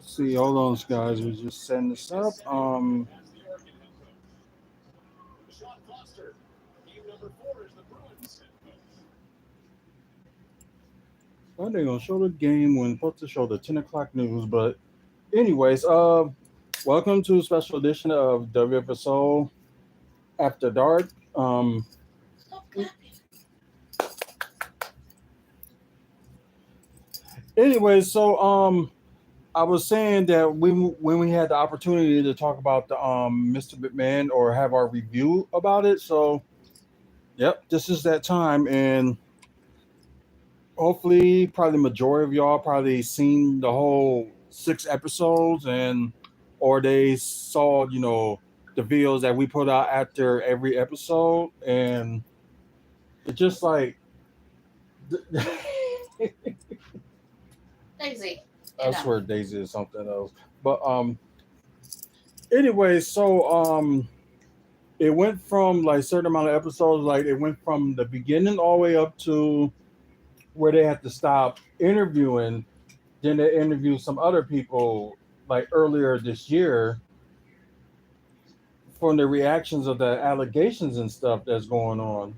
See, hold on, guys. We're just setting this up. Well, they're gonna show the game when supposed to show the 10 o'clock news. But anyways, welcome to a special edition of WFSO After Dark. Um, I was saying that when we had the opportunity to talk about the Mr. McMahon or have our review about it. So, yep, this is that time, and hopefully, probably the majority of y'all probably seen the whole 6 episodes, and or they saw the videos that we put out after every episode, and it's just like Daisy. I swear Daisy is something else. But anyway, so it went from like certain amount of episodes, like it went from the beginning all the way up to where they had to stop interviewing. Then they interviewed some other people like earlier this year from the reactions of the allegations and stuff that's going on.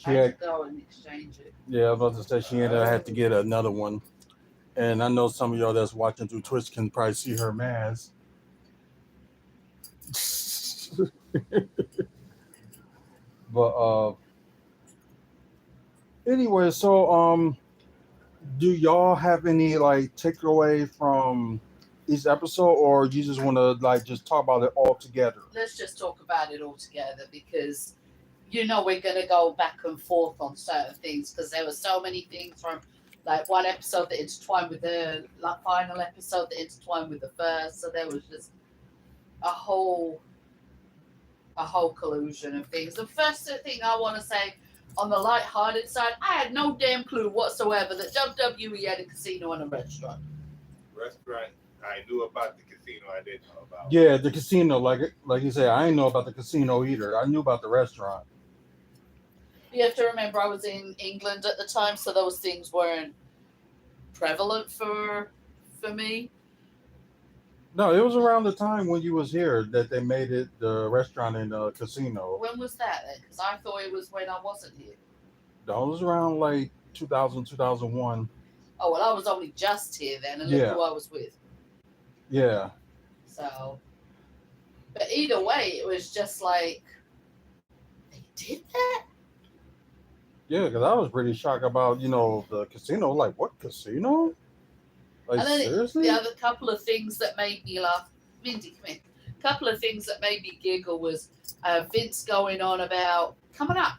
I had to go and exchange it. Yeah, I was about to say she ended up had to get another one. And I know some of y'all that's watching through Twitch can probably see her mask. But anyway, so do y'all have any like takeaway from each episode, or you just want to like just talk about it all together? Let's just talk about it all together because we're going to go back and forth on certain things because there were so many things from like one episode that intertwined with the final episode that intertwined with the first. So there was just a whole collusion of things. The first thing I want to say on the lighthearted side, I had no damn clue whatsoever that WWE had a casino and a restaurant. I knew about the casino. I didn't know about. Yeah, the casino, like you said, I didn't know about the casino either. I knew about the restaurant. You have to remember, I was in England at the time, so those things weren't prevalent for me. No, it was around the time when you was here that they made it the restaurant and the casino. When was that then? Because I thought it was when I wasn't here. That was around like 2000, 2001. Oh, well, I was only just here then, and look who I was with. Yeah. So, but either way, it was just like, they did that? Yeah, because I was pretty shocked about, the casino. Like, what casino? Like, and then seriously? The other couple of things that made me laugh, Mindy, come here. A couple of things that made me giggle was Vince going on about, coming up,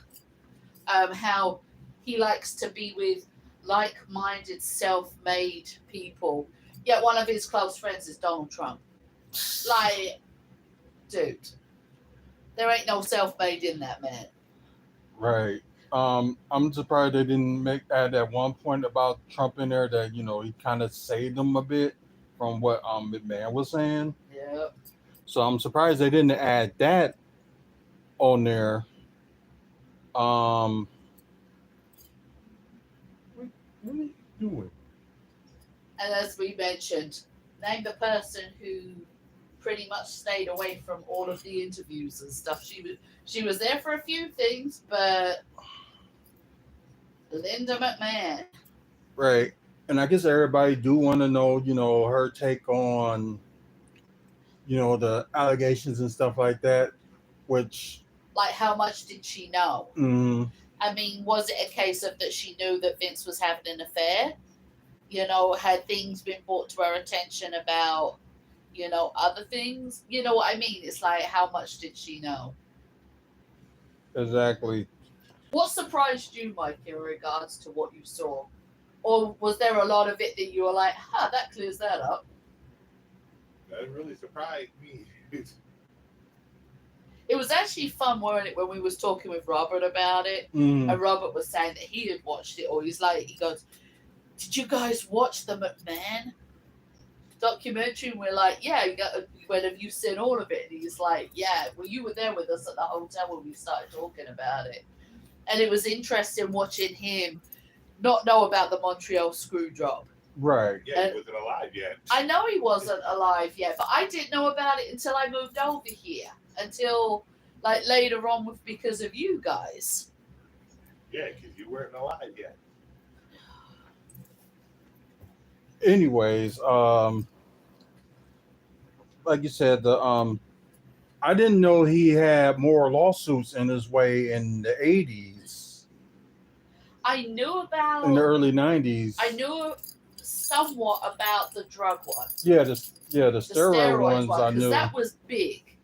how he likes to be with like-minded, self-made people. Yet one of his close friends is Donald Trump. Like, dude, there ain't no self-made in that man. Right. I'm surprised they didn't add at one point about Trump in there that he kind of saved him a bit from what McMahon was saying. Yeah. So I'm surprised they didn't add that on there. What are you doing? And as we mentioned, name the person who pretty much stayed away from all of the interviews and stuff. She was there for a few things, but Linda McMahon. Right. And I guess everybody do want to know, her take on, the allegations and stuff like that, which... Like, how much did she know? Mm-hmm. I mean, was it a case of that she knew that Vince was having an affair? Had things been brought to her attention about, other things? You know what I mean? It's like, how much did she know? Exactly. What surprised you, Mike, in regards to what you saw? Or was there a lot of it that you were like, that clears that up? That really surprised me. It was actually fun, weren't it, when we was talking with Robert about it? Mm. And Robert was saying that he had watched it all. He goes, did you guys watch the McMahon documentary? And we're like, yeah. When have you seen all of it? And he's like, yeah. Well, you were there with us at the hotel when we started talking about it. And it was interesting watching him not know about the Montreal screw drop. Right. Yeah, he wasn't alive yet. I know he wasn't alive yet, but I didn't know about it until I moved over here. Until like later on, with because of you guys. Yeah, because you weren't alive yet. Anyways, like you said, the I didn't know he had more lawsuits in his way in the 80s, I knew about. in the early 90s. I knew somewhat about the drug one, Yeah, the the steroid ones one, I because knew. that was big.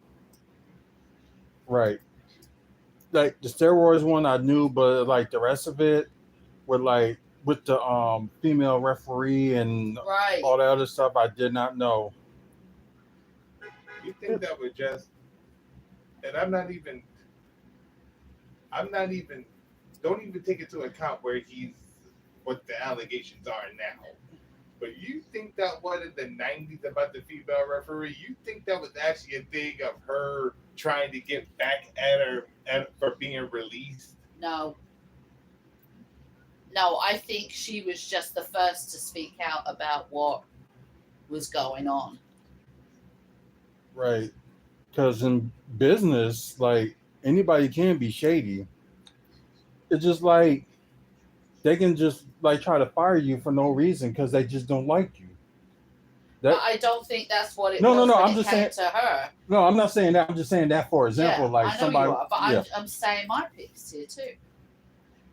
Right. Like the steroids one I knew, but like the rest of it with the female referee and Right. all that other stuff I did not know. You think that was just, and I'm not even, don't even take into account where what the allegations are now. But you think that what in the 90s about the female referee, you think that was actually a thing of her trying to get back at her for being released? No. No, I think she was just the first to speak out about what was going on. Right. Because in business, like anybody can be shady. It's just like they can just like try to fire you for no reason because they just don't like you. But I don't think that's what it No, was no, no. when I'm it just came saying. to her. No, I'm not saying that. I'm just saying that for example, Yeah, like I know somebody. you are, but Yeah. I'm saying my piece here too.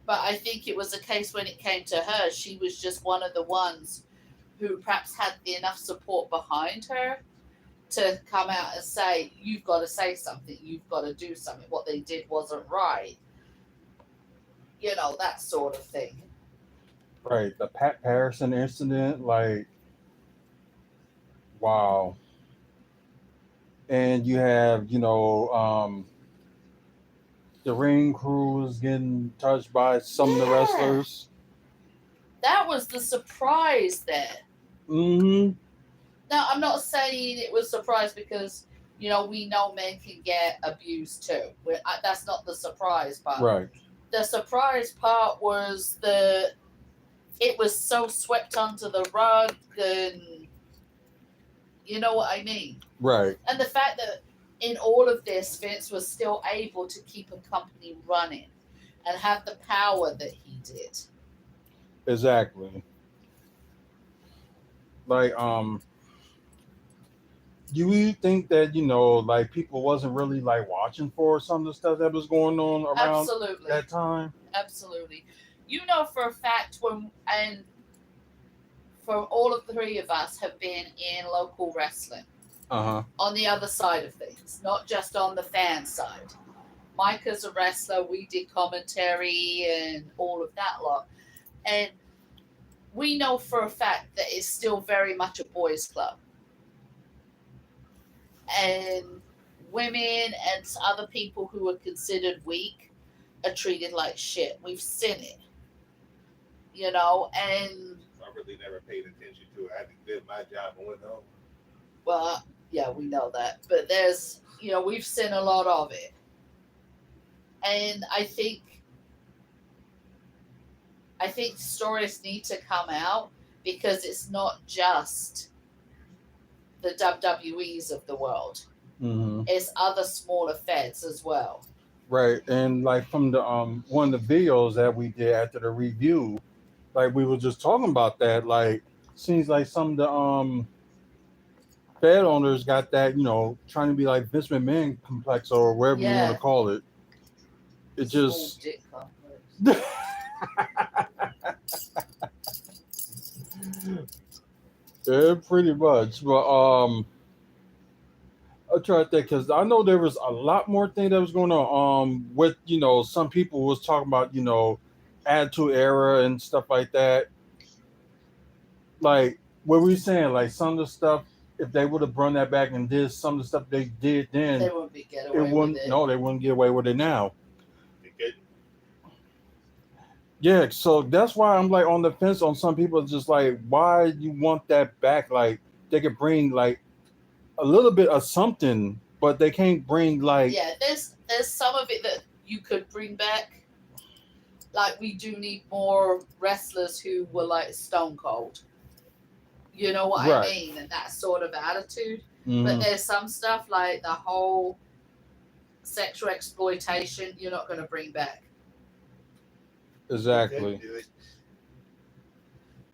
But I think it was a case when it came to her, she was just one of the ones who perhaps had enough support behind her to come out and say, you've got to say something, you've got to do something. What they did wasn't right. You know, that sort of thing. Right. The Pat Patterson incident, like, wow. And you have, the ring crews getting touched by some of the Yeah. wrestlers. That was the surprise there. Mm-hmm. Now, I'm not saying it was a surprise because, we know men can get abused too. That's not the surprise part. Right. The surprise part was it was so swept under the rug, and you know what I mean? Right. And the fact that in all of this, Vince was still able to keep a company running and have the power that he did. Exactly. Like, do you think that, like people wasn't really like watching for some of the stuff that was going on around Absolutely. that time? Absolutely. You know for a fact and for all of the three of us have been in local wrestling. Uh-huh. On the other side of things, not just on the fan side. Micah's a wrestler, we did commentary and all of that lot. And we know for a fact that it's still very much a boys' club. And women and other people who are considered weak are treated like shit. We've seen it. And I really never paid attention to it. I did my job and went home. well, yeah, we know that. But there's, we've seen a lot of it. And I think stories need to come out because it's not just the WWEs of the world. Mm-hmm. It's other smaller feds as well. Right. And like from the one of the videos that we did after the review, like we were just talking about that, like seems like some of the Fed owners got that, trying to be like Vince McMahon complex or whatever you want to call it. It just dick complex. Yeah, pretty much. But I tried that because I know there was a lot more thing that was going on. With some people was talking about Attitude Era and stuff like that. Like what were we saying? Like some of the stuff, if they would have brought that back and did some of the stuff they did then, they wouldn't get away with it. No, they wouldn't get away with it now. They couldn't. Yeah, so that's why I'm like on the fence on some people. Just like, why you want that back? Like they could bring like a little bit of something, but they can't bring like. Yeah, there's some of it that you could bring back. Like we do need more wrestlers who were like Stone Cold. You know what Right. I mean? And that sort of attitude. Mhm. But there's some stuff like the whole sexual exploitation you're not going to bring back. Exactly.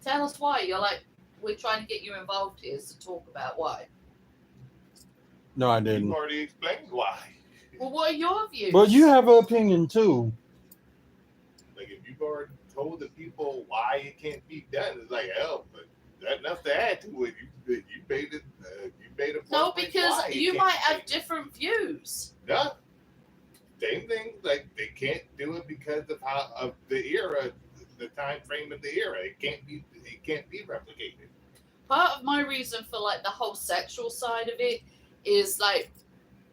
Tell us why. You're like, we're trying to get you involved here to talk about why. No, I You didn't. already explained why. Well, what are your views? But you have an opinion too. Like if you've already told the people why it can't be done, it's like hell. But that's enough to add to it. You made it. You made a point. No, because why it you can't might be have done. different views. No, same thing. Like they can't do it because of the era, the time frame of the era. It can't be replicated. Part of my reason for like the whole sexual side of it is like,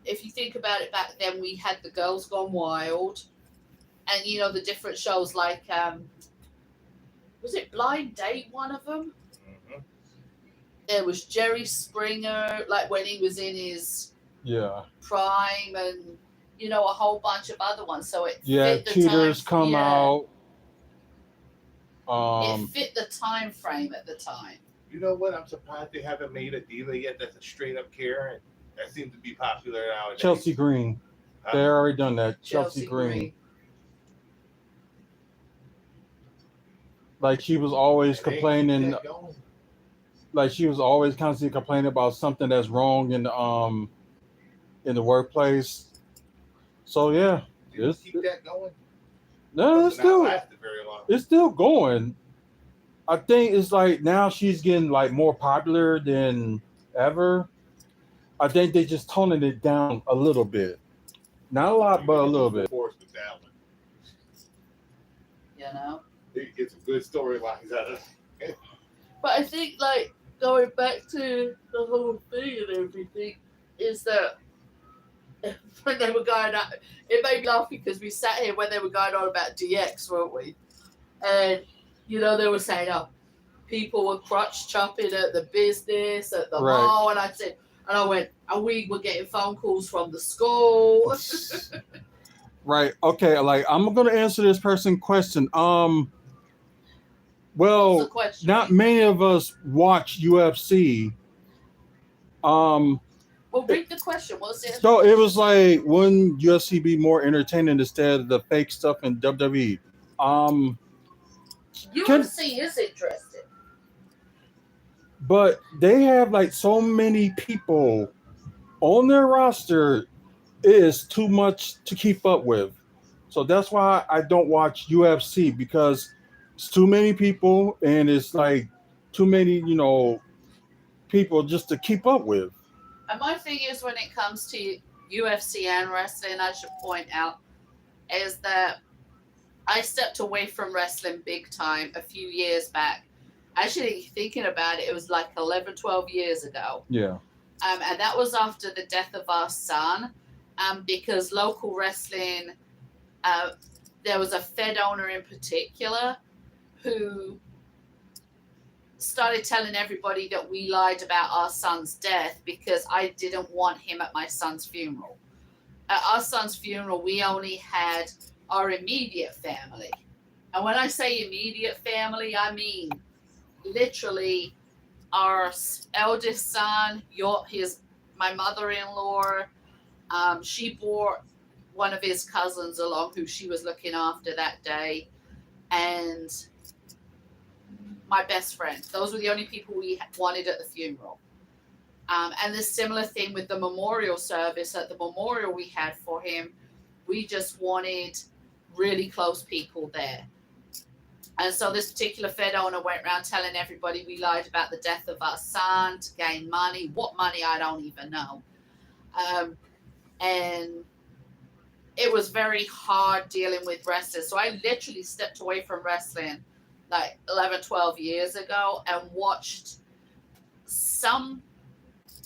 if you think about it, back then we had the Girls Gone Wild, and you know the different shows like was it Blind Date, one of them? Mm-hmm. There was Jerry Springer, like when he was in his prime, and you know a whole bunch of other ones. So it fit the Cheaters time, come out. It fit the time frame at the time. You know what? I'm surprised they haven't made a diva yet that's a straight up Karen. That seems to be popular nowadays. Chelsea Green. They already done that. Chelsea Green. Like she was always complaining. Like she was always constantly complaining about something that's wrong in the workplace. So yeah, keep that going. No, it's still lasted very long. It's still going. I think it's like now she's getting like more popular than ever. I think they just toning it down a little bit. Not a lot, but a little bit. You know? You get some good storylines out of it. But I think, like, going back to the whole thing and everything, is that when they were going on, it made me laugh because we sat here when they were going on about DX, weren't we? And, you know, they were saying, oh, people were crotch chopping at the business, at the mall, and I went, and we were getting phone calls from the school. Right. Okay. Like, I'm gonna answer this person's question. Well, not many of us watch UFC. Well, read the question. What's it? So it was like, wouldn't UFC be more entertaining instead of the fake stuff in WWE? UFC is interesting, but they have like so many people on their roster. It is too much to keep up with. So that's why I don't watch UFC, because it's too many people and it's like too many, people just to keep up with. And my thing is, when it comes to UFC and wrestling, I should point out, is that I stepped away from wrestling big time a few years back. Actually, thinking about it, it was like 11, 12 years ago. Yeah. And that was after the death of our son, because local wrestling, there was a Fed owner in particular who started telling everybody that we lied about our son's death because I didn't want him at my son's funeral. At our son's funeral, we only had our immediate family. And when I say immediate family, I mean literally our eldest son, my mother-in-law. She brought one of his cousins along who she was looking after that day, and my best friend. Those were the only people we wanted at the funeral. And the similar thing with the memorial service. At the memorial we had for him, we just wanted really close people there. And so this particular Fed owner went around telling everybody we lied about the death of our son to gain money. What money, I don't even know. And it was very hard dealing with wrestling. So I literally stepped away from wrestling like 11, 12 years ago and watched some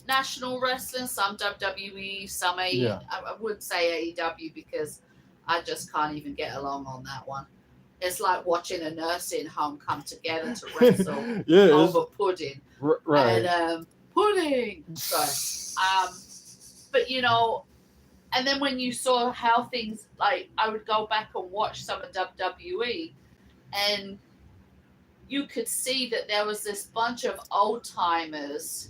national wrestling, some WWE, some AEW. Yeah. I would say AEW because I just can't even get along on that one. It's like watching a nursing home come together to wrestle over pudding. Right. And pudding. Sorry. But and then when you saw how things, like, I would go back and watch some of WWE, and you could see that there was this bunch of old timers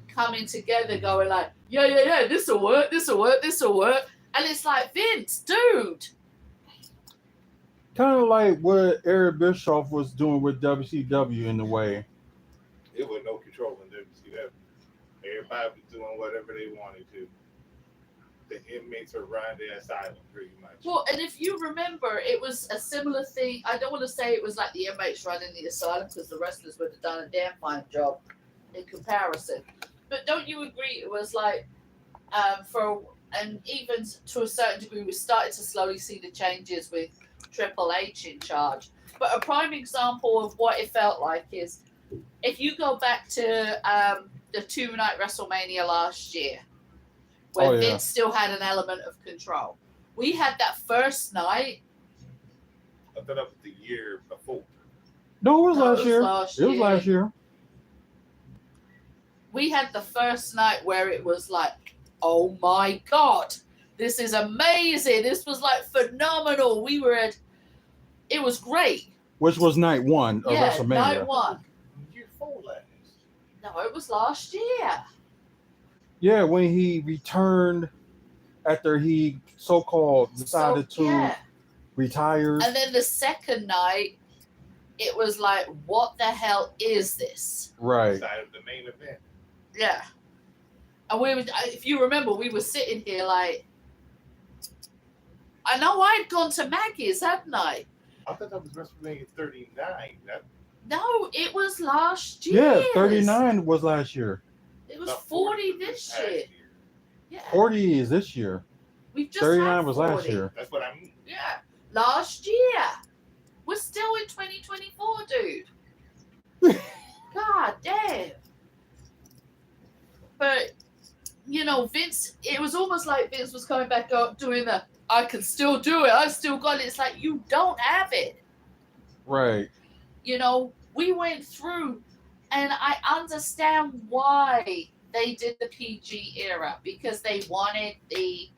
coming together, going like, yeah, this'll work, and it's like, Vince, dude. Kind of like what Eric Bischoff was doing with WCW in a way. It was no control in WCW. Everybody was doing whatever they wanted to. The inmates were running the asylum pretty much. Well, and if you remember, it was a similar thing. I don't want to say it was like the inmates running the asylum, because the wrestlers would have done a damn fine job in comparison. But don't you agree it was like, and even to a certain degree, we started to slowly see the changes with Triple H in charge. But a prime example of what it felt like is, if you go back to the 2-night WrestleMania last year, where Vince still had an element of control. We had that first night. I thought that was the year before. No, it was last year. It was last year. We had the first night where it was like, oh my God, this is amazing. This was like phenomenal. It was great. Which was night 1 of WrestleMania. Night 1. Year 4 last. No, it was last year. Yeah, when he returned after he so-called decided to retire. And then the second night, it was like, what the hell is this? Right. Side of the main event. Yeah. And if you remember, we were sitting here like, I know I'd gone to Maggie's, hadn't I? I thought that was WrestleMania 39. No, it was last year. Yeah, 39 was last year. It was 40 this year. Yeah. 40 is this year. We've just 39 was last year. That's what I mean. Yeah. Last year. We're still in 2024, dude. God damn. But, Vince, it was almost like Vince was coming back up doing the, I can still do it. I still got it. It's like, you don't have it. Right. We went through, and I understand why they did the PG era, because they wanted the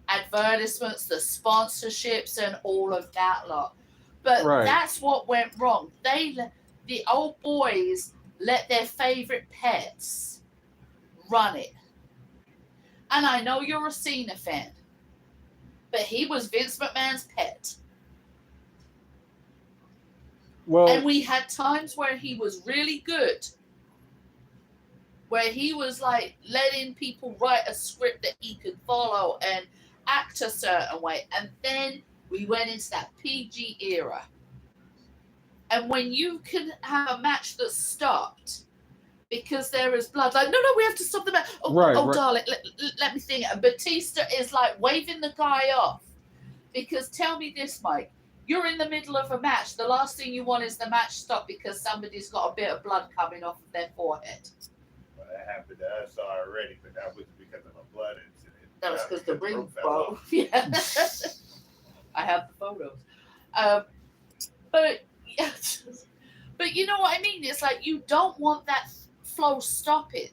advertisements, the sponsorships, and all of that lot. But that's what went wrong. The old boys let their favorite pets run it. And I know you're a Cena fan, but he was Vince McMahon's pet. Well, and we had times where he was really good, where he was like letting people write a script that he could follow and act a certain way. And then we went into that PG era. And when you can have a match that stopped because there is blood, like, no, we have to stop the match. Darling, let me think. And Batista is like waving the guy off. Because tell me this, Mike. You're in the middle of a match. The last thing you want is the match stop because somebody's got a bit of blood coming off of their forehead. Well, that happened to us already, but that was because of a blood incident. That was because the ring broke. Yeah. I have the photos. But you know what I mean? It's like you don't want that flow stopping.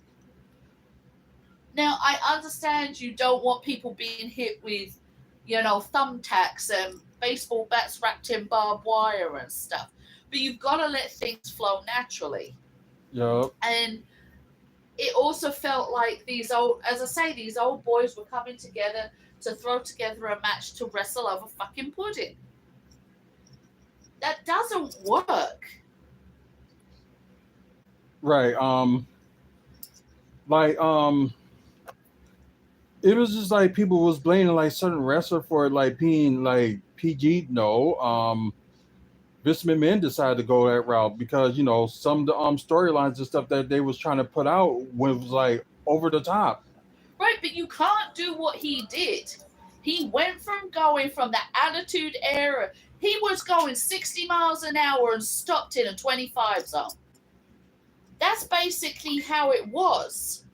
Now, I understand you don't want people being hit with, thumbtacks and baseball bats wrapped in barbed wire and stuff. But you've got to let things flow naturally. Yep. And it also felt like these old boys were coming together to throw together a match to wrestle over fucking pudding. That doesn't work. Right. It was just like people was blaming like certain wrestler for like being like PG. No. Vince McMahon decided to go that route because some of the storylines and stuff that they was trying to put out was like over the top. Right, but you can't do what he did. He went from going from the Attitude Era. He was going 60 miles an hour and stopped in a 25 zone. That's basically how it was.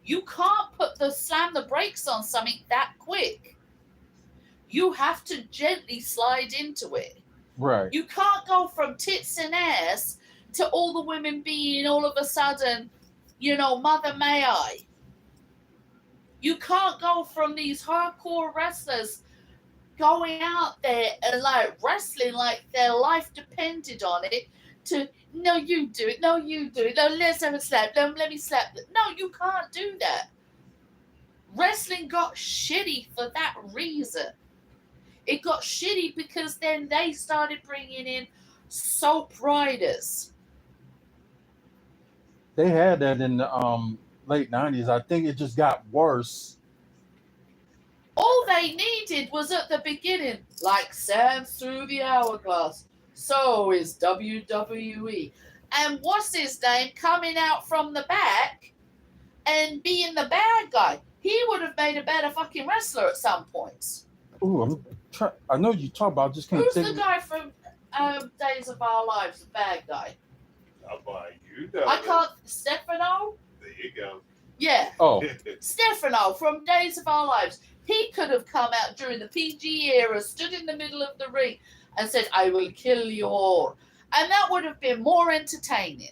You can't slam the brakes on something that quick. You have to gently slide into it. Right. You can't go from tits and ass to all the women being all of a sudden, Mother May I. You can't go from these hardcore wrestlers going out there and like wrestling like their life depended on it. To no, you do it. No, you do it. No, let's have a slap. No, let me slap. No, you can't do that. Wrestling got shitty for that reason. It got shitty because then they started bringing in soap riders. They had that in the late 90s. I think it just got worse. All they needed was at the beginning, like sands through the hourglass, so is WWE. And what's his name coming out from the back and being the bad guy? He would have made a better fucking wrestler at some points. Ooh, I know you talk about. Just can't Who's think. the guy from Days of Our Lives, the bad guy? How about you know? I can't. Stefano? There you go. Yeah. Oh, Stefano from Days of Our Lives. He could have come out during the PG era, stood in the middle of the ring, and said, "I will kill you all." And that would have been more entertaining.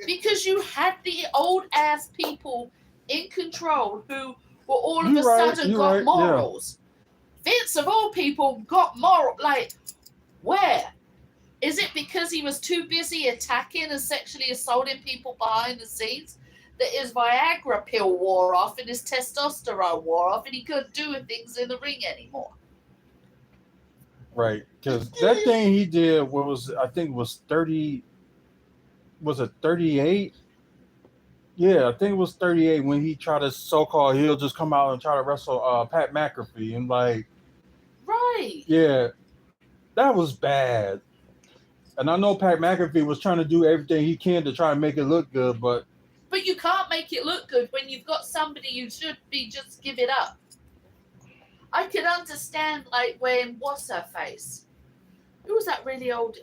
Because you had the old ass people in control who were all of a sudden got morals. Yeah. Vince, of all people, got moral. Like, where? Is it because he was too busy attacking and sexually assaulting people behind the scenes that his Viagra pill wore off and his testosterone wore off and he couldn't do things in the ring anymore? right. Because that thing he did was, I think, was 30. Was it 38? Yeah, I think it was 38 when he tried to so-called he'll just come out and try to wrestle Pat McAfee and like. Right. Yeah, that was bad. And I know Pat McAfee was trying to do everything he can to try and make it look good, but you can't make it look good when you've got somebody who should be just give it up. I could understand like when what's her face? Who was that really old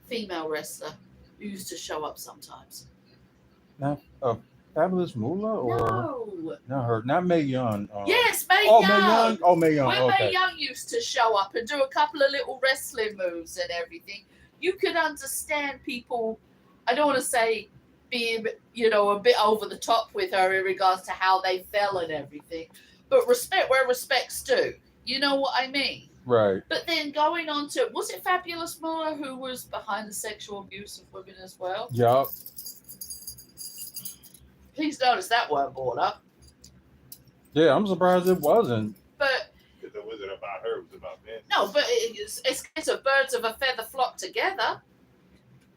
female wrestler who used to show up sometimes? Fabulous Moolah or not Mae Young. Yes, Mae Young. Mae Young. Oh, Mae Young. When Okay. Mae Young used to show up and do a couple of little wrestling moves and everything, you could understand people. I don't want to say being, a bit over the top with her in regards to how they fell and everything, but respect where respect's due. You know what I mean? Right. But then going on to, was it Fabulous Moolah who was behind the sexual abuse of women as well? Yup. Please notice that weren't brought up. Yeah, I'm surprised it wasn't. But Because it wasn't about her, it was about Vince. no, but it's a birds of a feather flock together.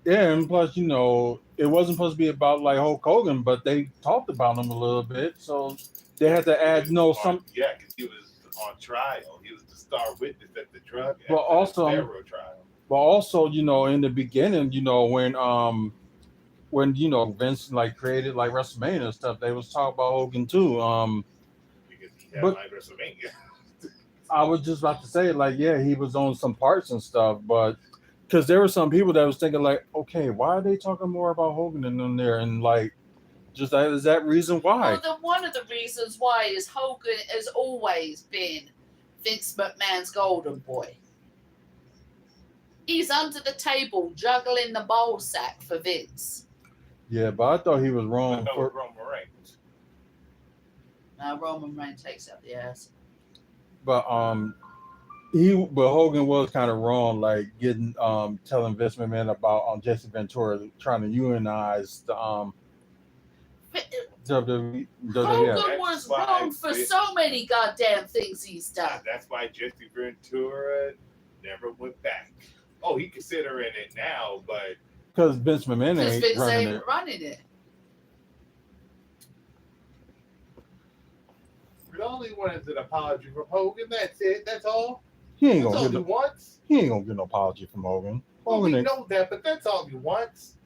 Yeah, and plus, it wasn't supposed to be about like Hulk Hogan, but they talked about him a little bit, so they had to add some. Yeah, because he was on trial. He was the star witness at the drug But also, steroid trial. But also, in the beginning, when Vince like created like WrestleMania and stuff, they was talking about Hogan too. Because he had like WrestleMania. I was just about to say, like, yeah, he was on some parts and stuff, but because there were some people that was thinking like, okay, why are they talking more about Hogan than them there? And like, just is that reason why? Well, then one of the reasons why is Hogan has always been Vince McMahon's golden boy. He's under the table juggling the bowl sack for Vince. Yeah, but I thought he was wrong. Roman Reigns. Now Roman Reigns takes out the ass. But Hogan was kind of wrong, like getting telling Vince McMahon about Jesse Ventura trying to unionize the WWE. Hogan was wrong for so many goddamn things he's done. That's why Jesse Ventura never went back. Oh, he considering it now, but because Vince McMahon ain't running it. The only one is an apology from Hogan. That's it. That's all. He ain't that's gonna all get he wants. He ain't gonna get no apology from Hogan. Well, we know that, but that's all he wants.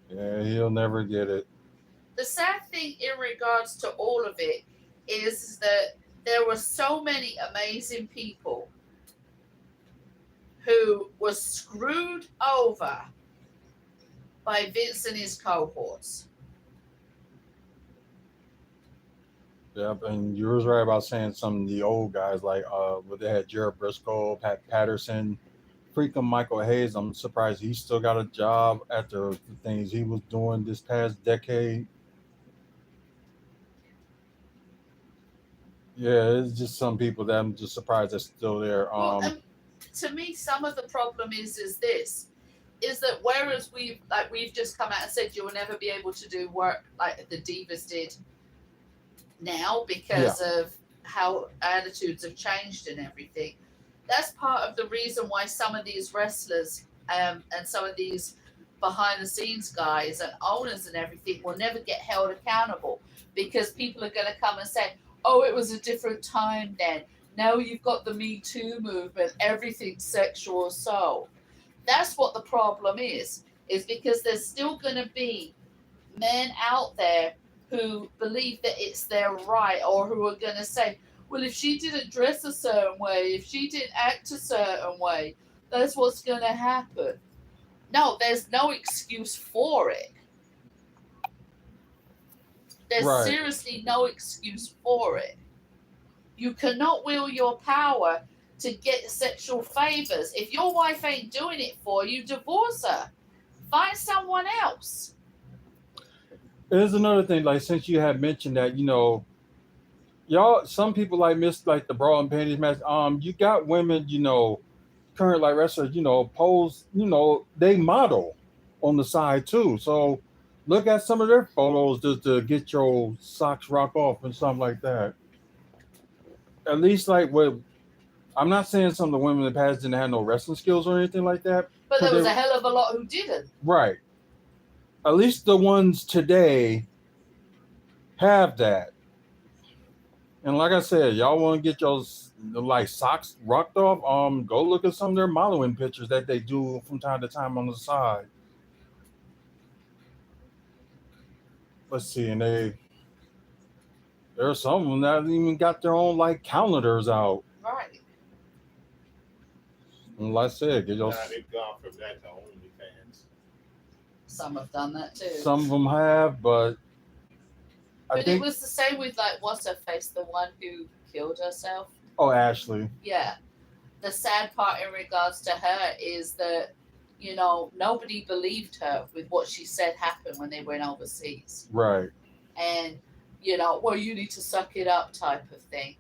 Yeah, he'll never get it. The sad thing in regards to all of it is that there were so many amazing people who were screwed over by Vince and his cohorts. Yeah, and you was right about saying some of the old guys like they had Jared Briscoe, Pat Patterson, freaking Michael Hayes. I'm surprised he still got a job after the things he was doing this past decade. Yeah, it's just some people that I'm just surprised they're still there. Well, and to me, some of the problem is this. Is that whereas we've just come out and said you will never be able to do work like the Divas did now because of how attitudes have changed and everything. That's part of the reason why some of these wrestlers and some of these behind the scenes guys and owners and everything will never get held accountable because people are going to come and say, oh, it was a different time then. Now you've got the Me Too movement, everything's sexual assault. That's what the problem is because there's still going to be men out there who believe that it's their right or who are going to say, well, if she didn't dress a certain way, if she didn't act a certain way, that's what's going to happen. No, there's no excuse for it. There's seriously no excuse for it. You cannot wield your power to get sexual favors. If your wife ain't doing it for you, divorce her. Find someone else. There's another thing, like since you had mentioned that, y'all, some people miss like the bra and panties match. You got women, current like wrestlers, pose, they model on the side too. So look at some of their photos just to get your socks rock off and something like that. At least like what I'm not saying some of the women in the past didn't have no wrestling skills or anything like that. But there was a hell of a lot who didn't. Right. At least the ones today have that. And like I said, y'all want to get your like socks rocked off, go look at some of their modeling pictures that they do from time to time on the side. Let's see, and there are some of them that even got their own like calendars out. Right. And like I said, get your. They've gone from that to OnlyFans. Some have done that too. Some of them have, but But it was the same with like what's her face, the one who killed herself. Oh, Ashley. Yeah. The sad part in regards to her is that, nobody believed her with what she said happened when they went overseas. Right. And, well, you need to suck it up type of thing.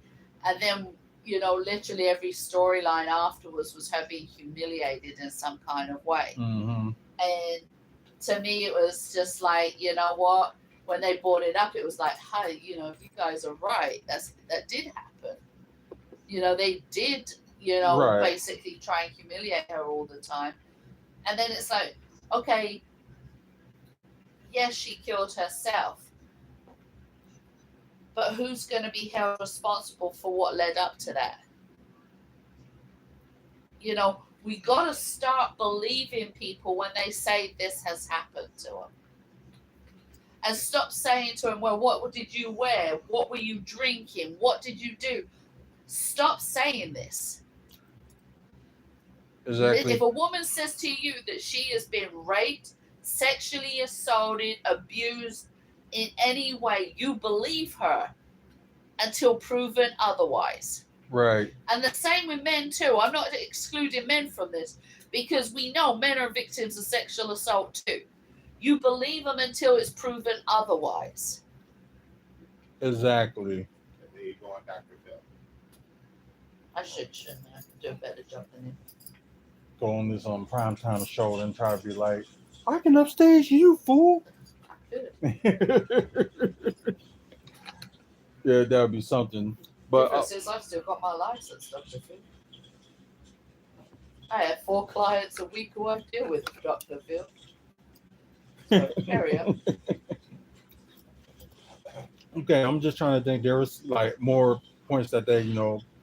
And then, literally every storyline afterwards was her being humiliated in some kind of way. Mm-hmm. And to me, it was just like, you know what? When they brought it up, it was like, hey, if you guys are right, that did happen. They did, Right. basically try and humiliate her all the time. And then it's like, okay, yes, she killed herself. But who's going to be held responsible for what led up to that? We got to start believing people when they say this has happened to them. And stop saying to them, well, what did you wear? What were you drinking? What did you do? Stop saying this. Exactly. If a woman says to you that she has been raped, sexually assaulted, abused in any way, you believe her until proven otherwise. Right. And the same with men too. I'm not excluding men from this because we know men are victims of sexual assault too. You believe them until it's proven otherwise. Exactly. And there you go on Dr. Phil. I shouldn't have to do a better job than him. Go on this primetime show and try to be like, I can upstage you, fool. Yeah, that would be something. But difference is I've still got my license, Dr. Phil. I have 4 clients a week who I deal with, Dr. Phil. So carry on. Okay, I'm just trying to think. There was like more points that they,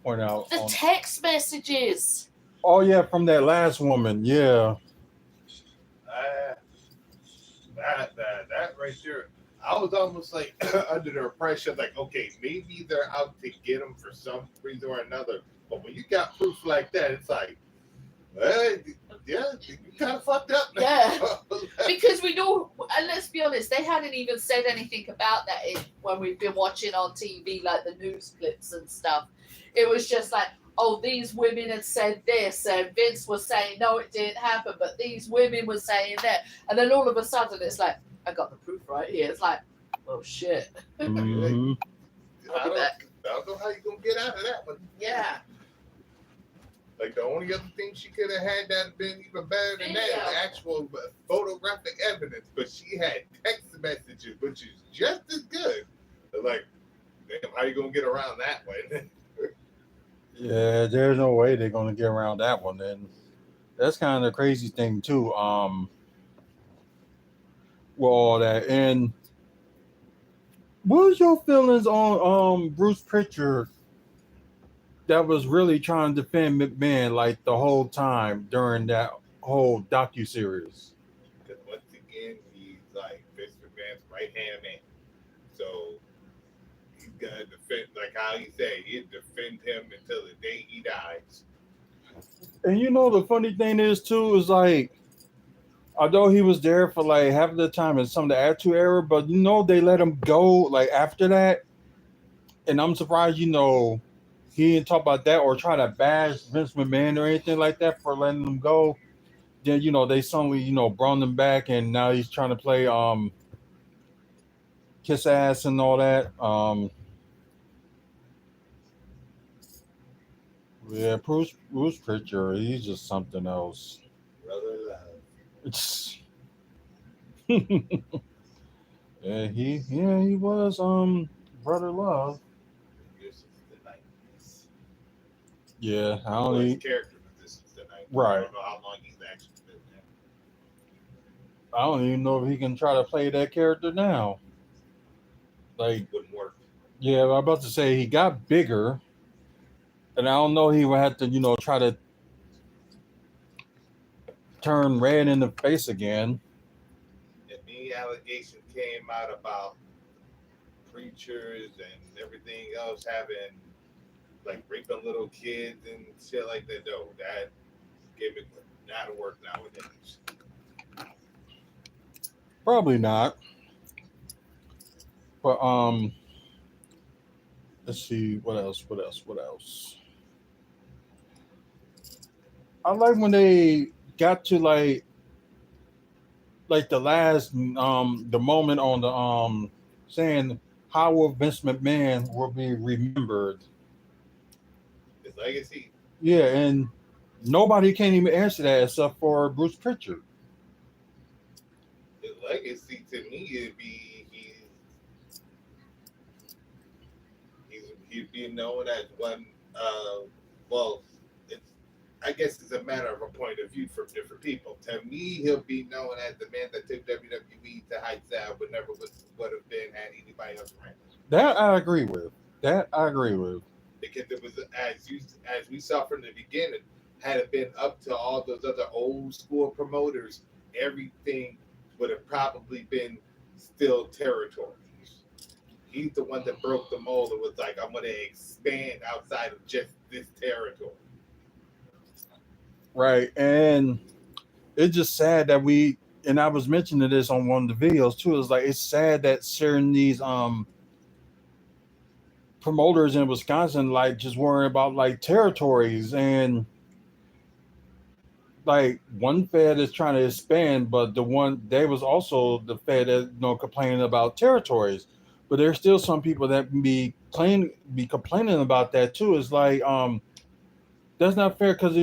point out. The text messages. Oh yeah, from that last woman. Yeah. That right there. I was almost like under the impression, like, okay, maybe they're out to get him for some reason or another. But when you got proof like that, it's like, yeah, you kind of fucked up. Now. Yeah, because we know, and let's be honest, they hadn't even said anything about that when we've been watching on TV, like the news clips and stuff. It was just like, oh, these women had said this, and Vince was saying, no, it didn't happen, but these women were saying that. And then all of a sudden, it's like, I got the proof right here. It's like, oh, shit. Mm-hmm. I don't know how you're gonna get out of that one. Yeah. Like the only other thing she could have had that been even better than that is actual photographic evidence, but she had text messages, which is just as good. Like, damn, how you gonna get around that one? Yeah, there's no way they're gonna get around that one. And that's kind of the crazy thing too. With all that. And what was your feelings on Bruce Pritchard that was really trying to defend McMahon like the whole time during that whole docu-series? Because once again, he's like Vince McMahon's right hand man. So he's gonna defend, like how he said, he'd defend him until the day he dies. And you know the funny thing is too is like, although he was there for like half of the time in some of the Attitude Era, but you know they let him go like after that, and I'm surprised he didn't talk about that or try to bash Vince McMahon or anything like that for letting him go. Then they suddenly brought him back, and now he's trying to play kiss ass and all that. Yeah, Bruce Pritchard, he's just something else. Brother love. Yeah, he was brother love. This is the 90s. Yeah, I Well, don't his need, character, but this is the 90s. Right. I don't know how long he's actually been there. I don't even know if he can try to play that character now. Like, It wouldn't work. yeah, I'm about to say he got bigger, and I don't know he would have to try to turn red in the face again. If any allegations came out about preachers and everything else having like raping little kids and shit like that, though, that gimmick not work nowadays. Probably not. But let's see what else. I like when they got to like the last the moment on the saying how will Vince McMahon will be remembered. His legacy, Yeah, and nobody can even answer that except for Bruce Pritchard. his legacy to me would be he'd be known as one. Well, it's I guess it's a matter of a point of view from different people. To me, he'll be known as the man that took WWE to heights that would never would have been had anybody else around. That I agree with. Because it was as we saw from the beginning, had it been up to all those other old school promoters, everything would have probably been still territories. He's the one that broke the mold and was like, I'm going to expand outside of just this territory. Right, and it's just sad that and I was mentioning this on one of the videos too. It's like it's sad that certain these promoters in Wisconsin like just worrying about like territories, and like one fed is trying to expand, but they was also the fed that complaining about territories. But there's still some people that be complaining about that too. It's like that's not fair because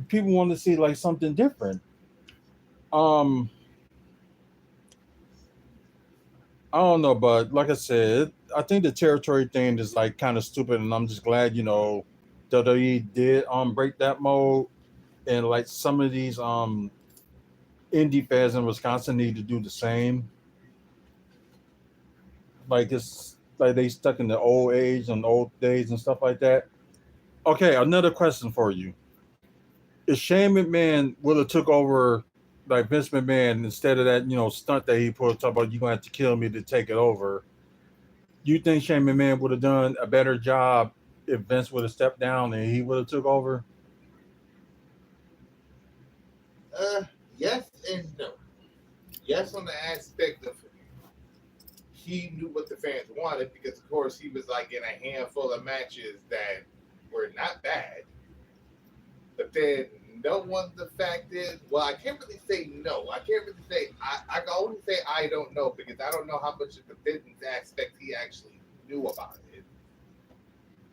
people want to see like something different. I don't know, but like I said, I think the territory thing is like kind of stupid, and I'm just glad WWE did break that mold, and like some of these indie fans in Wisconsin need to do the same. Like it's like they stuck in the old age and old days and stuff like that. Okay, another question for you: if Shane McMahon would have took over like Vince McMahon instead of that stunt that he put up about you gonna have to kill me to take it over, you think Shane McMahon would have done a better job if Vince would have stepped down and he would have took over? Yes and no. Yes, on the aspect of he knew what the fans wanted because, of course, he was like in a handful of matches that were not bad. But then, no one, the fact is, well, I can't really say no. I can't really say, I can only say I don't know because I don't know how much of the business aspect he actually knew about it.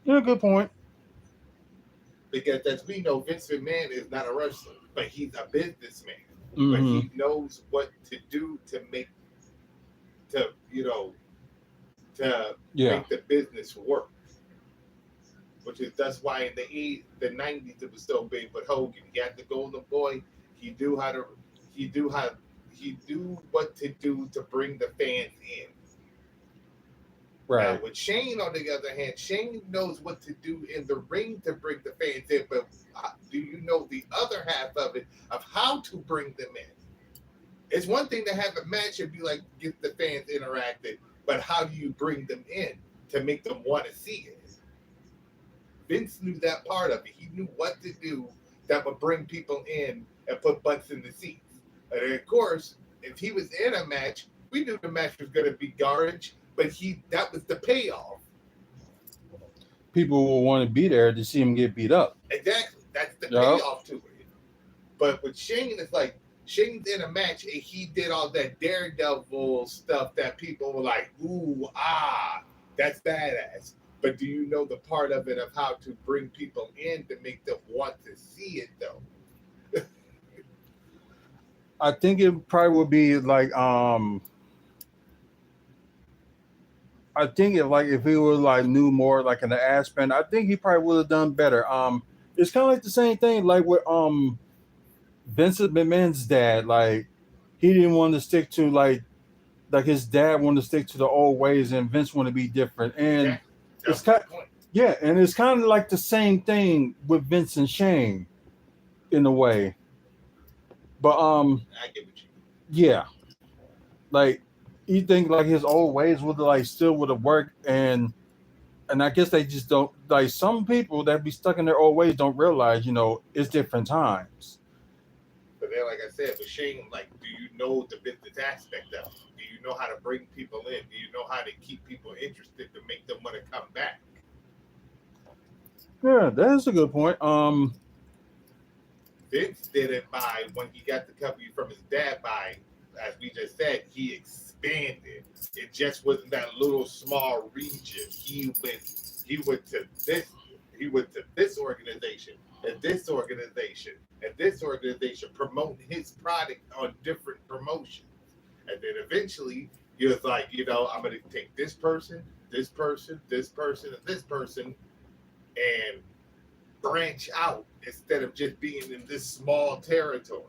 Yeah, good point. Because as we know, Vince McMahon is not a wrestler, but he's a businessman. But Hmm. he knows what to do to make to you know to Yeah. make the business work. Which is that's why in the '90s it was so big. But Hogan, he had the Golden Boy. He knew how to he knew how he knew what to do to bring the fans in. Now Right. with Shane, on the other hand, Shane knows what to do in the ring to bring the fans in. But do you know the other half of it of how to bring them in? It's one thing to have a match and be like get the fans interacted, but how do you bring them in to make them want to see it? Vince knew that part of it. He knew what to do that would bring people in and put butts in the seats. And of course, if he was in a match, we knew the match was going to be garbage, but that was the payoff. People will want to be there to see him get beat up. Exactly. That's the Yep. payoff to it. But with Shane, it's like Shane's in a match and he did all that Daredevil stuff that people were like, ooh, that's badass. But do you know the part of it of how to bring people in to make them want to see it though? I think it probably would be like I think if he would like knew more like in the aspect, I think he probably would have done better. It's kind of like the same thing like with Vincent McMahon's dad. Like he didn't want to stick to like his dad wanted to stick to the old ways, and Vince wanted to be different. And Exactly. it's That's kind the point. yeah, and it's kind of like the same thing with Vince and Shane in a way. But I get what you mean. yeah, like you think like his old ways would like still would have worked, and I guess they just don't like some people that be stuck in their old ways don't realize it's different times. But then, like I said, with Shane, like, do you know the business aspect of it? Do you know how to bring people in? Do you know how to keep people interested to make them want to come back? Yeah, that's a good point. Vince did it by when he got the company from his dad. By as we just said, he expanded. It just wasn't that little small region. He went to this. He went to this organization and this organization and this organization promoting his product on different promotions. And then eventually he was like, I'm going to take this person, this person, this person, and this person, and branch out instead of just being in this small territory.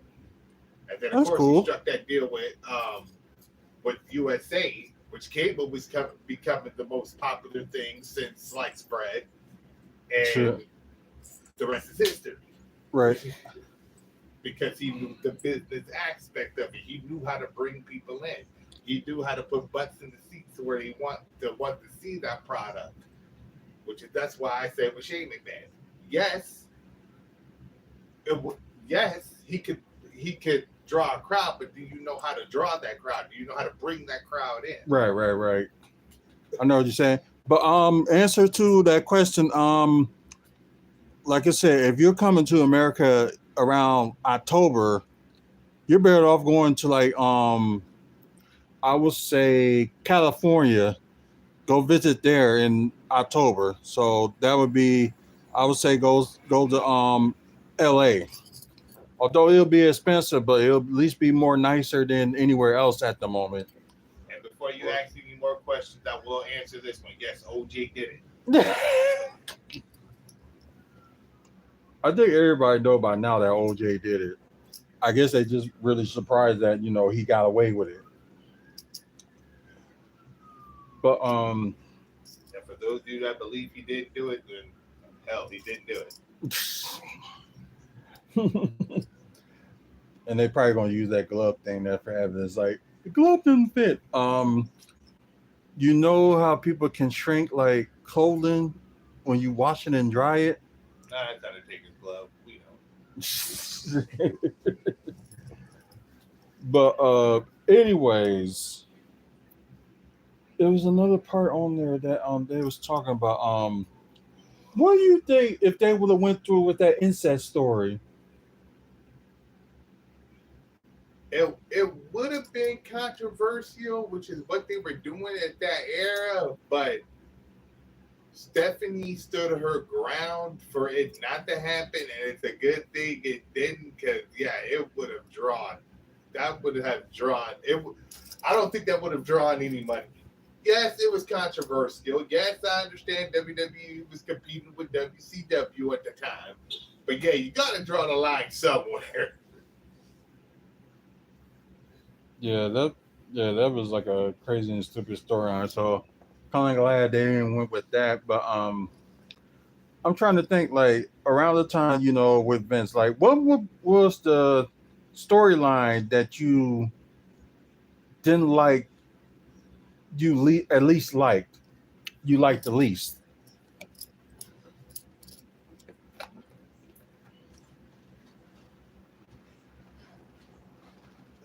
And then of That's course he cool. struck that deal with USA, which cable was becoming the most popular thing since sliced bread, Sure. and the rest is history. Right. Because he knew the business aspect of it. He knew how to bring people in. He knew how to put butts in the seats where he want to see that product. That's why I said with Shane McMahon. Yes, yes, he could draw a crowd, but do you know how to draw that crowd? Do you know how to bring that crowd in? Right. I know what you're saying. But answer to that question, like I said, if you're coming to America around October, you're better off going to like I would say California. Go visit there in October. So that would be I would say go to LA. Although it'll be expensive, but it'll at least be more nicer than anywhere else at the moment. And before you ask any more questions, I will answer this one. Yes, OJ did it. I think everybody know by now that OJ did it. I guess they just really surprised that he got away with it. But And for those of you that believe he didn't do it, then hell, he didn't do it. and they probably gonna use that glove thing there for evidence. Like the glove didn't fit. You know how people can shrink like clothing when you wash it and dry it. I tried to take his glove. We know. But anyways, there was another part on there that they was talking about what do you think if they would have went through with that incest story? It would have been controversial, which is what they were doing at that era, but Stephanie stood her ground for it not to happen, and it's a good thing it didn't, because it would have drawn. That would have drawn it. I don't think that would have drawn any money. Yes, it was controversial. Yes, I understand WWE was competing with WCW at the time, but you got to draw the line somewhere. Yeah, that was like a crazy and stupid storyline. So kind of glad they didn't went with that. But I'm trying to think like around the time with Vince, like what was the storyline that you didn't like? At least liked you liked the least.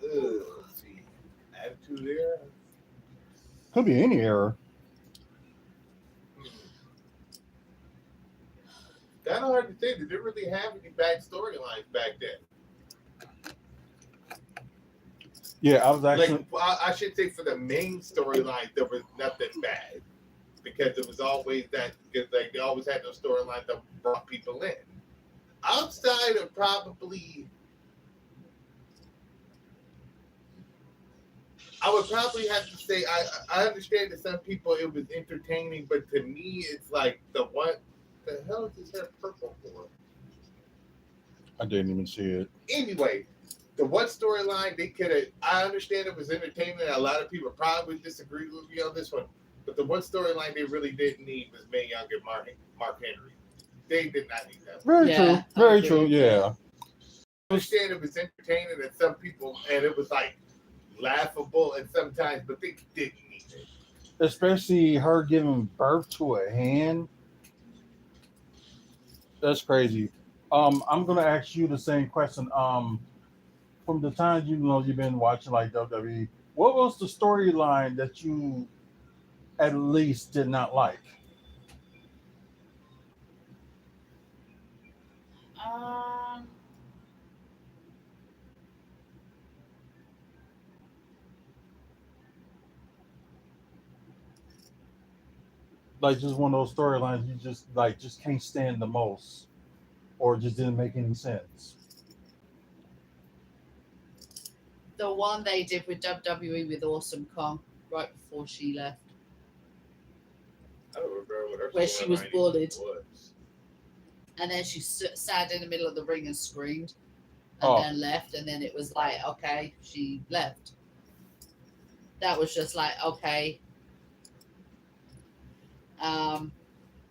Let's see. Attitude Era? Could be any era. Kind of hard to say. They didn't really have any bad storylines back then. Yeah, I was actually. I should say for the main storyline, there was nothing bad because it was always that because they always had those storylines that brought people in. Outside of probably, I would probably have to say I understand that some people it was entertaining, but to me it's like the hell is his hair purple for? I didn't even see it. Anyway, the one storyline they could have, I understand it was entertaining. A lot of people probably disagree with me on this one, but the one storyline they really didn't need was Mae Young and Mark Henry. They did not need that. Very true. Very true. Yeah. I understand it was entertaining and some people, and it was like laughable and sometimes, but they didn't need it. Especially her giving birth to a hand. That's crazy. I'm gonna ask you the same question. From the time you've been watching like WWE, what was the storyline that you at least did not like? Like just one of those storylines you just can't stand the most, or just didn't make any sense. The one they did with WWE with Awesome Kong right before she left. I don't remember what her Where she was storyline bullied. was. And then she sat in the middle of the ring and screamed and then left. And then it was like, okay, she left. That was just like, okay.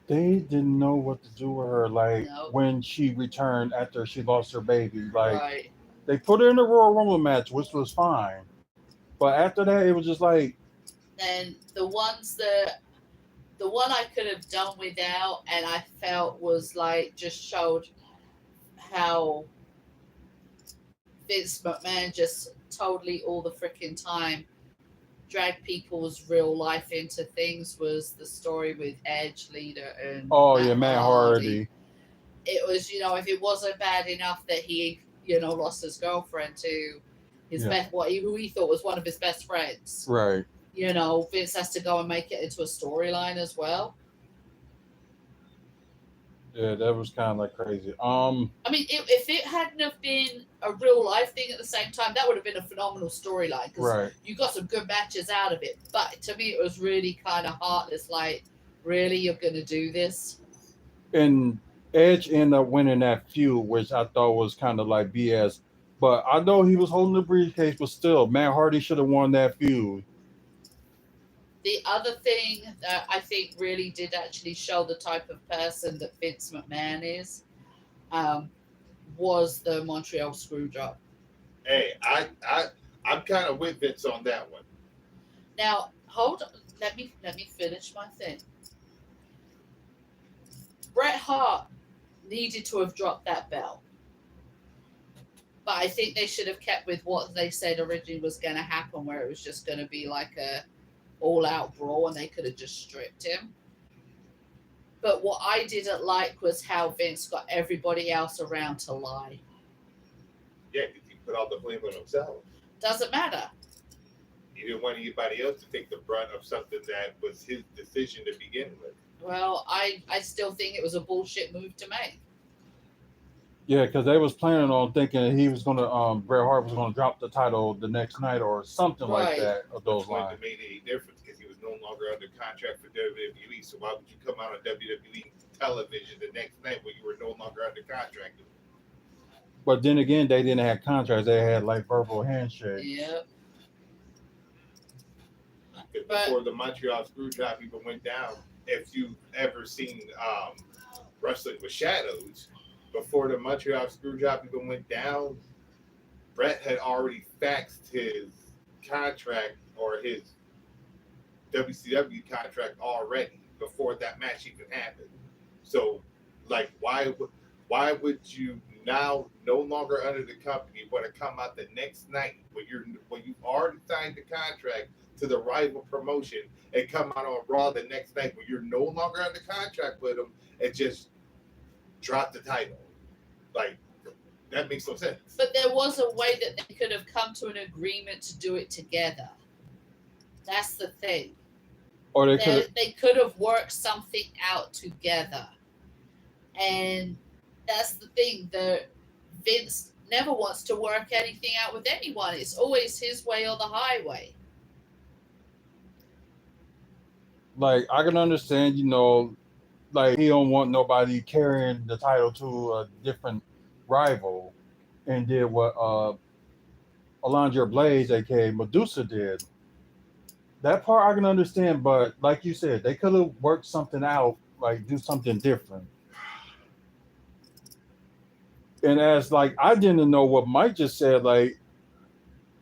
They didn't know what to do with her. Like Nope. when she returned after she lost her baby. Like Right. they put her in the Royal Rumble match, which was fine. But after that, it was just like. And the one I could have done without, and I felt was like just showed how Vince McMahon just totally all the freaking time drag people's real life into things was the story with Edge, Leader, and Matt Hardy. It was, if it wasn't bad enough that he, lost his girlfriend to his who he thought was one of his best friends. Right. Vince has to go and make it into a storyline as well. Yeah, that was kind of like crazy. I mean, if it hadn't have been a real life thing at the same time, that would have been a phenomenal storyline because you got some good matches out of it. But to me, it was really kind of heartless. Like, really, you're going to do this? And Edge ended up winning that feud, which I thought was kind of like BS. But I know he was holding the briefcase, but still, Matt Hardy should have won that feud. The other thing that I think really did actually show the type of person that Vince McMahon is was the Montreal Screwjob. Hey, I'm kind of with Vince on that one. Now, hold on. Let me finish my thing. Bret Hart needed to have dropped that belt. But I think they should have kept with what they said originally was going to happen, where it was just going to be like a all-out brawl, and they could have just stripped him. But what I didn't like was how Vince got everybody else around to lie. Yeah, because he put all the blame on himself. Doesn't matter. He didn't want anybody else to take the brunt of something that was his decision to begin with. Well, I still think it was a bullshit move to make. Yeah, because they was planning on thinking he was gonna Bret Hart was gonna drop the title the next night or something like Right. that of those Which wouldn't lines. have made any difference because he was no longer under contract for WWE. So why would you come out on WWE television the next night when you were no longer under contract? But then again, they didn't have contracts; they had like verbal handshakes. Yep. Because But- before the Montreal Screwjob even went down, if you've ever seen Wrestling with Shadows, before the Montreal Screwjob even went down, Brett had already faxed his contract or his WCW contract already before that match even happened. So, like, why would you now no longer under the company want to come out the next night when you've already signed the contract to the rival promotion and come out on Raw the next night when you're no longer under contract with them and just drop the title? Like, that makes no sense. But there was a way that they could have come to an agreement to do it together. That's the thing. Or they could They could have worked something out together. And that's the thing. Vince never wants to work anything out with anyone. It's always his way or the highway. like I can understand, like he don't want nobody carrying the title to a different rival, and did what Alundra Blaze, aka Medusa, did. That part I can understand, but like you said, they could have worked something out, like do something different. And as like I didn't know what Mike just said, like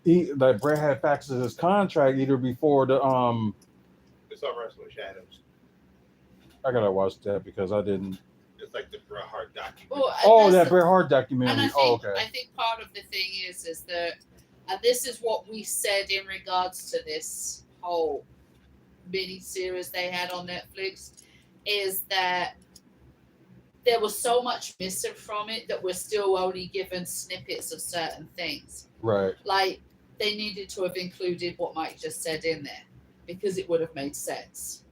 Brett had faxed his contract either before the It's on Wrestling with Shadows. I gotta watch that because I didn't. It's like the Bret Hart documentary. Oh, that Bret Hart documentary. And I think, Oh, okay. I think part of the thing is that, and this is what we said in regards to this whole mini series they had on Netflix, is that there was so much missing from it that we're still only given snippets of certain things. Right. Like, they needed to have included what Mike just said in there because it would have made sense.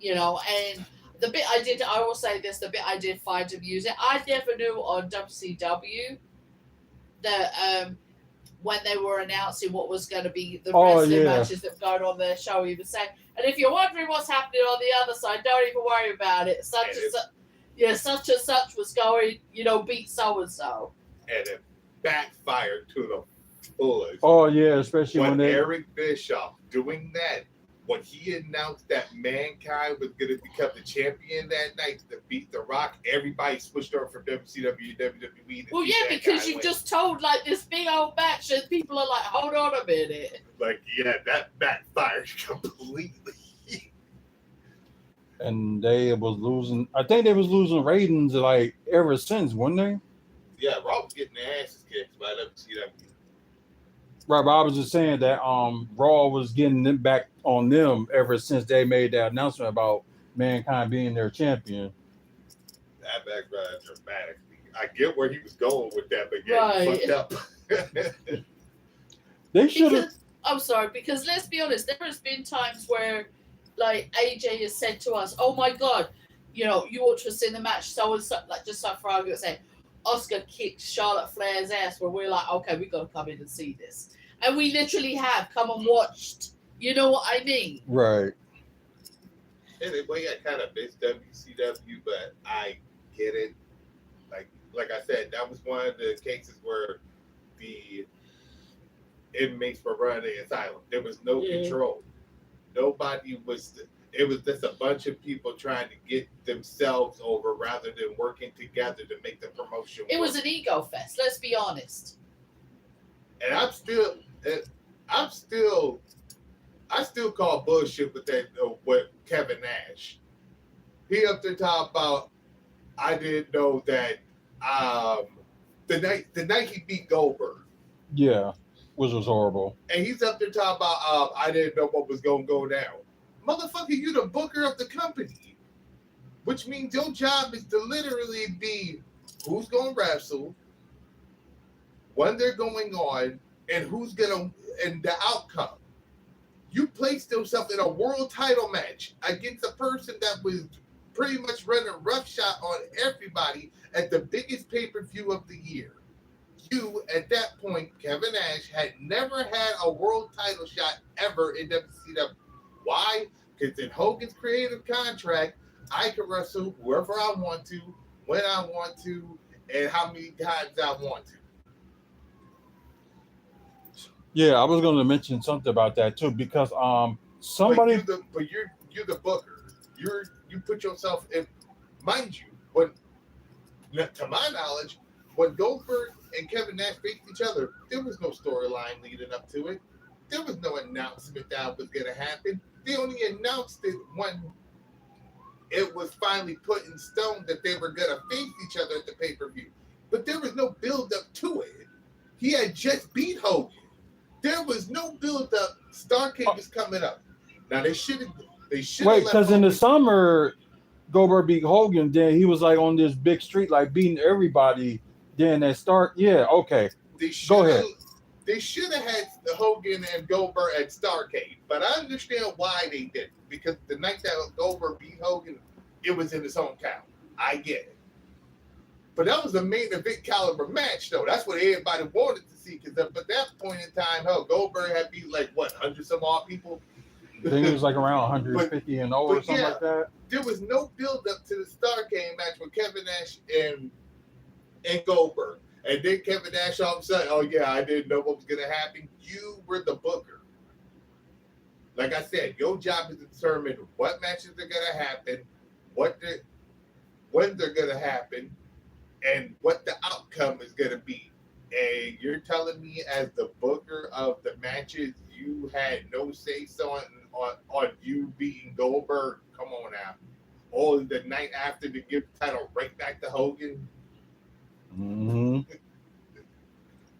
And the bit I will say this, the bit I did find amusing, I never knew on WCW that when they were announcing what was going to be the wrestling matches that were going on their show, he was saying, and if you're wondering what's happening on the other side, don't even worry about it. Such and such was going, beat so-and-so. And it backfired to the fullest. Oh yeah, especially when when they Eric Bischoff doing that, when he announced that Mankind was going to become the champion that night to beat The Rock, everybody switched over from WCW to WWE. Well, yeah, because you just told like this big old match, and people are like, "Hold on a minute." Like, yeah, that backfired completely. And they was losing. I think they was losing ratings like ever since, weren't they? Yeah, Raw was getting their asses kicked by WCW. Right, but I was just saying that Raw was getting them back on them ever since they made that announcement about Mankind being their champion. That backfired dramatically. I get where he was going with that, but yeah, he fucked up. They should have. I'm sorry, because let's be honest, there has been times where, like, AJ has said to us, "Oh my God, you ought to have seen the match." So and so, like, just like for argument's sake, Oscar kicked Charlotte Flair's ass, where we're like, "Okay, we got to come in and see this," and we literally have come and watched. You know what I mean? Right. Anyway, I kind of missed WCW, but I get it. Like I said, that was one of the cases where the inmates were running the asylum. There was no control. Nobody was. It was just a bunch of people trying to get themselves over rather than working together to make the promotion work. It was an ego fest. Let's be honest. And I still call bullshit with that with Kevin Nash. He up there talking about, I didn't know that the night he beat Goldberg. Yeah, which was horrible. And he's up there talking about, I didn't know what was going to go down. Motherfucker, you the booker of the company. Which means your job is to literally be who's going to wrestle, when they're going on, and and the outcome. You placed yourself in a world title match against a person that was pretty much running roughshod on everybody at the biggest pay-per-view of the year. You, at that point, Kevin Nash, had never had a world title shot ever in WCW. Why? Because in Hogan's creative contract, I can wrestle whoever I want to, when I want to, and how many times I want to. Yeah, I was going to mention something about that too because somebody. But you're the booker. You put yourself in. Mind you, when to my knowledge, when Goldberg and Kevin Nash faced each other, there was no storyline leading up to it. There was no announcement that was going to happen. They only announced it when it was finally put in stone that they were going to face each other at the pay-per-view. But there was no build-up to it. He had just beat Hogan. There was no build-up. Starrcade was coming up. Now they should have. Wait, because in the summer, Goldberg beat Hogan. Then he was like on this big street, like beating everybody. Then they start. Yeah, okay. Go ahead. They should have had Hogan and Goldberg at Starrcade, but I understand why they didn't. Because the night that Goldberg beat Hogan, it was in his hometown. I get it. But that was a main event caliber match, though. That's what everybody wanted to see. Because at that point in time, Goldberg had beat like what, 100 some odd people. I think it was like around 150 and over or something like that. There was no build up to the Starrcade match with Kevin Nash and Goldberg. And then Kevin Nash all of a sudden, oh yeah, I didn't know what was going to happen. You were the booker. Like I said, your job is to determine what matches are going to happen, when they're going to happen, and what the outcome is going to be. And you're telling me as the booker of the matches, you had no say-so on you beating Goldberg? Come on now. Or the night after to give the title right back to Hogan? Mm-hmm.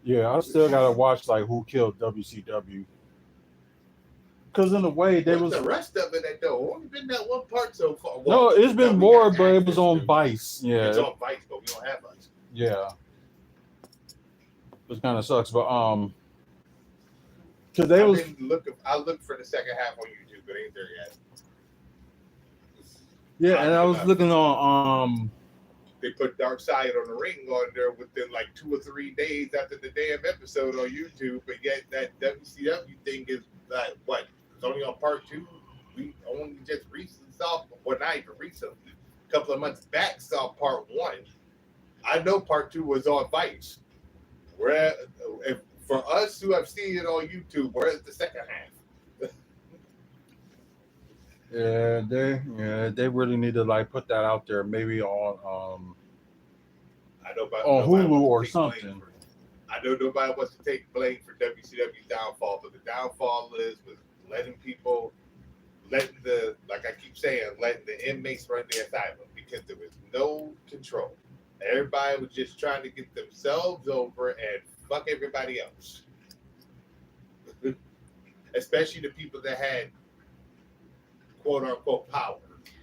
Yeah, I still gotta watch like Who Killed WCW. Because in a way, they was the rest of it though. Only been that one part so far. Well, no, it's been more, but it was on Vice. Yeah, it's on Vice, but we don't have Vice. Yeah, which kind of sucks. But because they was I looked for the second half on YouTube, but it ain't there yet. Yeah, and I was looking on They put Dark Side on the Ring on there within like 2 or 3 days after the damn episode on YouTube, but yet that WCW thing is like what? It's only on part 2. We only just recently saw, well, not even recently, a couple of months back saw part 1. I know part 2 was on Vice. For us who have seen it on YouTube, where's the second half? they really need to like put that out there, maybe on Hulu or something. I know nobody wants to take blame for WCW's downfall, but the downfall was letting the inmates run the asylum because there was no control. Everybody was just trying to get themselves over and fuck everybody else. Especially the people that had quote unquote power.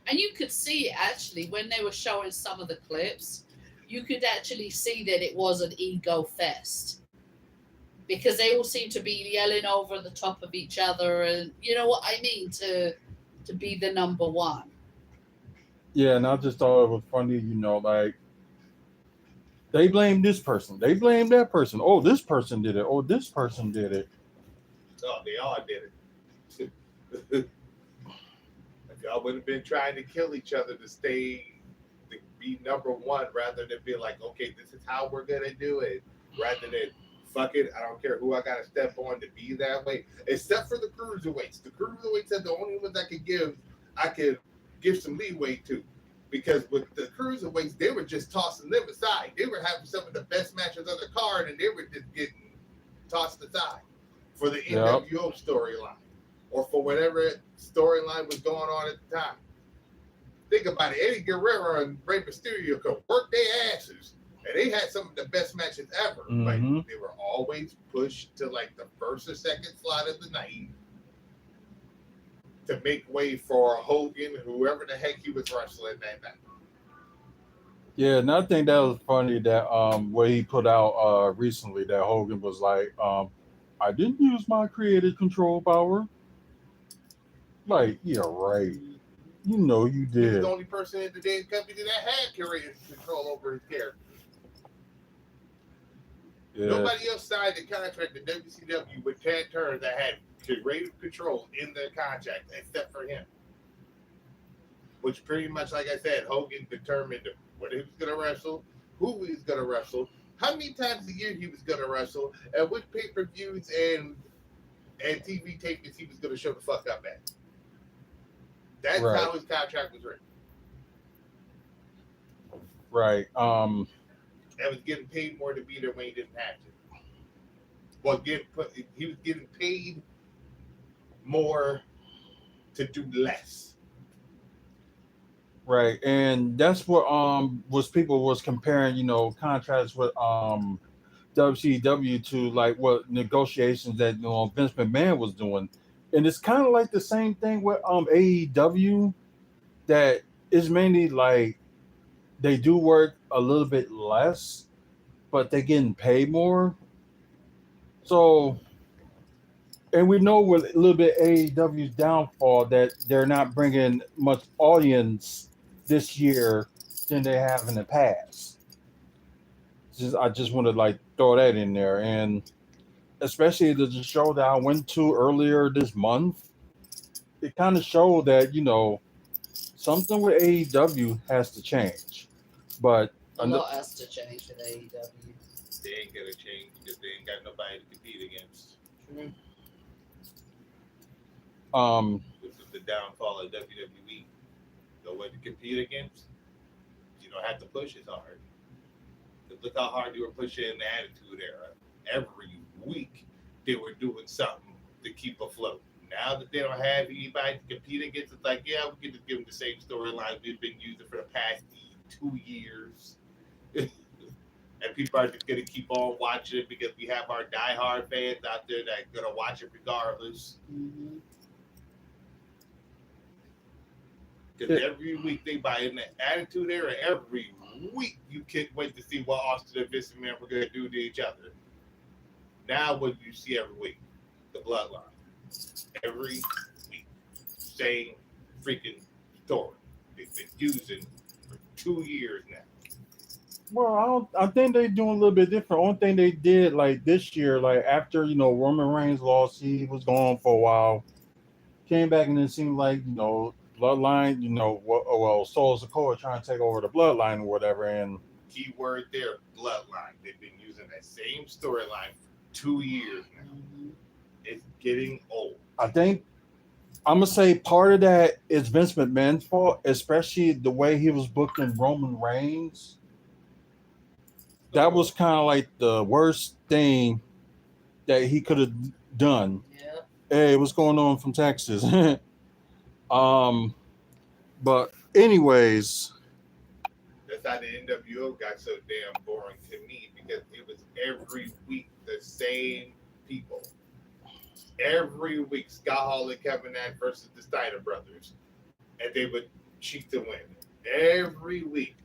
And you could see it actually when they were showing some of the clips. You could actually see that it was an ego fest because they all seem to be yelling over the top of each other, and you know what I mean, to be the number one. Yeah, and I just thought it was funny, like they blame this person, they blame that person. Oh, this person did it. Oh, this person did it. Oh, they all did it. If y'all would have been trying to kill each other to be number one, rather than be like, okay, this is how we're gonna do it, rather than fuck it, I don't care who I gotta step on to be that way. Except for the cruiserweights. The cruiserweights are the only ones I could give some leeway to. Because with the cruiserweights, they were just tossing them aside. They were having some of the best matches on the card, and they were just getting tossed aside for the NWO storyline or for whatever storyline was going on at the time. Think about it. Eddie Guerrero and Rey Mysterio could work their asses, and they had some of the best matches ever. Mm-hmm. Like, they were always pushed to like the first or second slot of the night to make way for Hogan, whoever the heck he was wrestling that night. Yeah, and I think that was funny that what he put out recently, that Hogan was like, I didn't use my creative control power. Like, yeah, right. You know you He was did. the only person in the damn company that had curator control over his character. Yeah. Nobody else signed a contract to WCW with Ted Turner that had creative control in their contract except for him. Which pretty much, like I said, Hogan determined what he was going to wrestle, who he was going to wrestle, how many times a year he was going to wrestle, and which pay-per-views and TV tapings he was going to show the fuck up at. That's Right. how his contract was written. Right. And was getting paid more to be there when he didn't have to. Well, he was getting paid more to do less. Right. And that's what was people was comparing, you know, contracts with WCW to like what negotiations that, you know, Vince McMahon was doing. And it's kind of like the same thing with AEW, that is mainly like they do work a little bit less, but they're getting paid more. So, and we know with a little bit AEW's downfall that they're not bringing much audience this year than they have in the past. I just want to like throw that in there, and especially the show that I went to earlier this month, it kind of showed that, you know, something with AEW has to change. But A lot has to change with AEW. They ain't gonna change because they ain't got nobody to compete against. True. This is the downfall of WWE. No one to compete against. You don't have to push as hard. Look how hard you were pushing in the Attitude Era. Every week they were doing something to keep afloat. Now that they don't have anybody to compete against, it's like, yeah, we can just give them the same storyline we've been using for the past 2 years. And people are just going to keep on watching it because we have our diehard fans out there that are going to watch it regardless. Mm-hmm. Because every week they buy in the Attitude Era. Every week you can't wait to see what Austin and Vince McMahon were going to do to each other. Now what do you see every week? The Bloodline. Every week. Same freaking story. They've been using for 2 years now. well, I think they're doing a little bit different. Only thing they did like this year, like after, you know, Roman Reigns lost, he was gone for a while, came back, and it seemed like, you know, Bloodline, you know, well, Solo Sikoa trying to take over the Bloodline or whatever, and Key word there, Bloodline. They've been using that same storyline for 2 years now. Mm-hmm. It's getting old. I think I'm gonna say part of that is Vince McMahon's fault, especially the way he was booking Roman Reigns. That was kind of like the worst thing that he could have done. Yeah. Hey, what's going on from Texas? But anyways, That's how the NWO got so damn boring to me because it was every week the same people. Every week, Scott Hall and Kevin Nash versus the Steiner brothers, and they would cheat to win. Every week,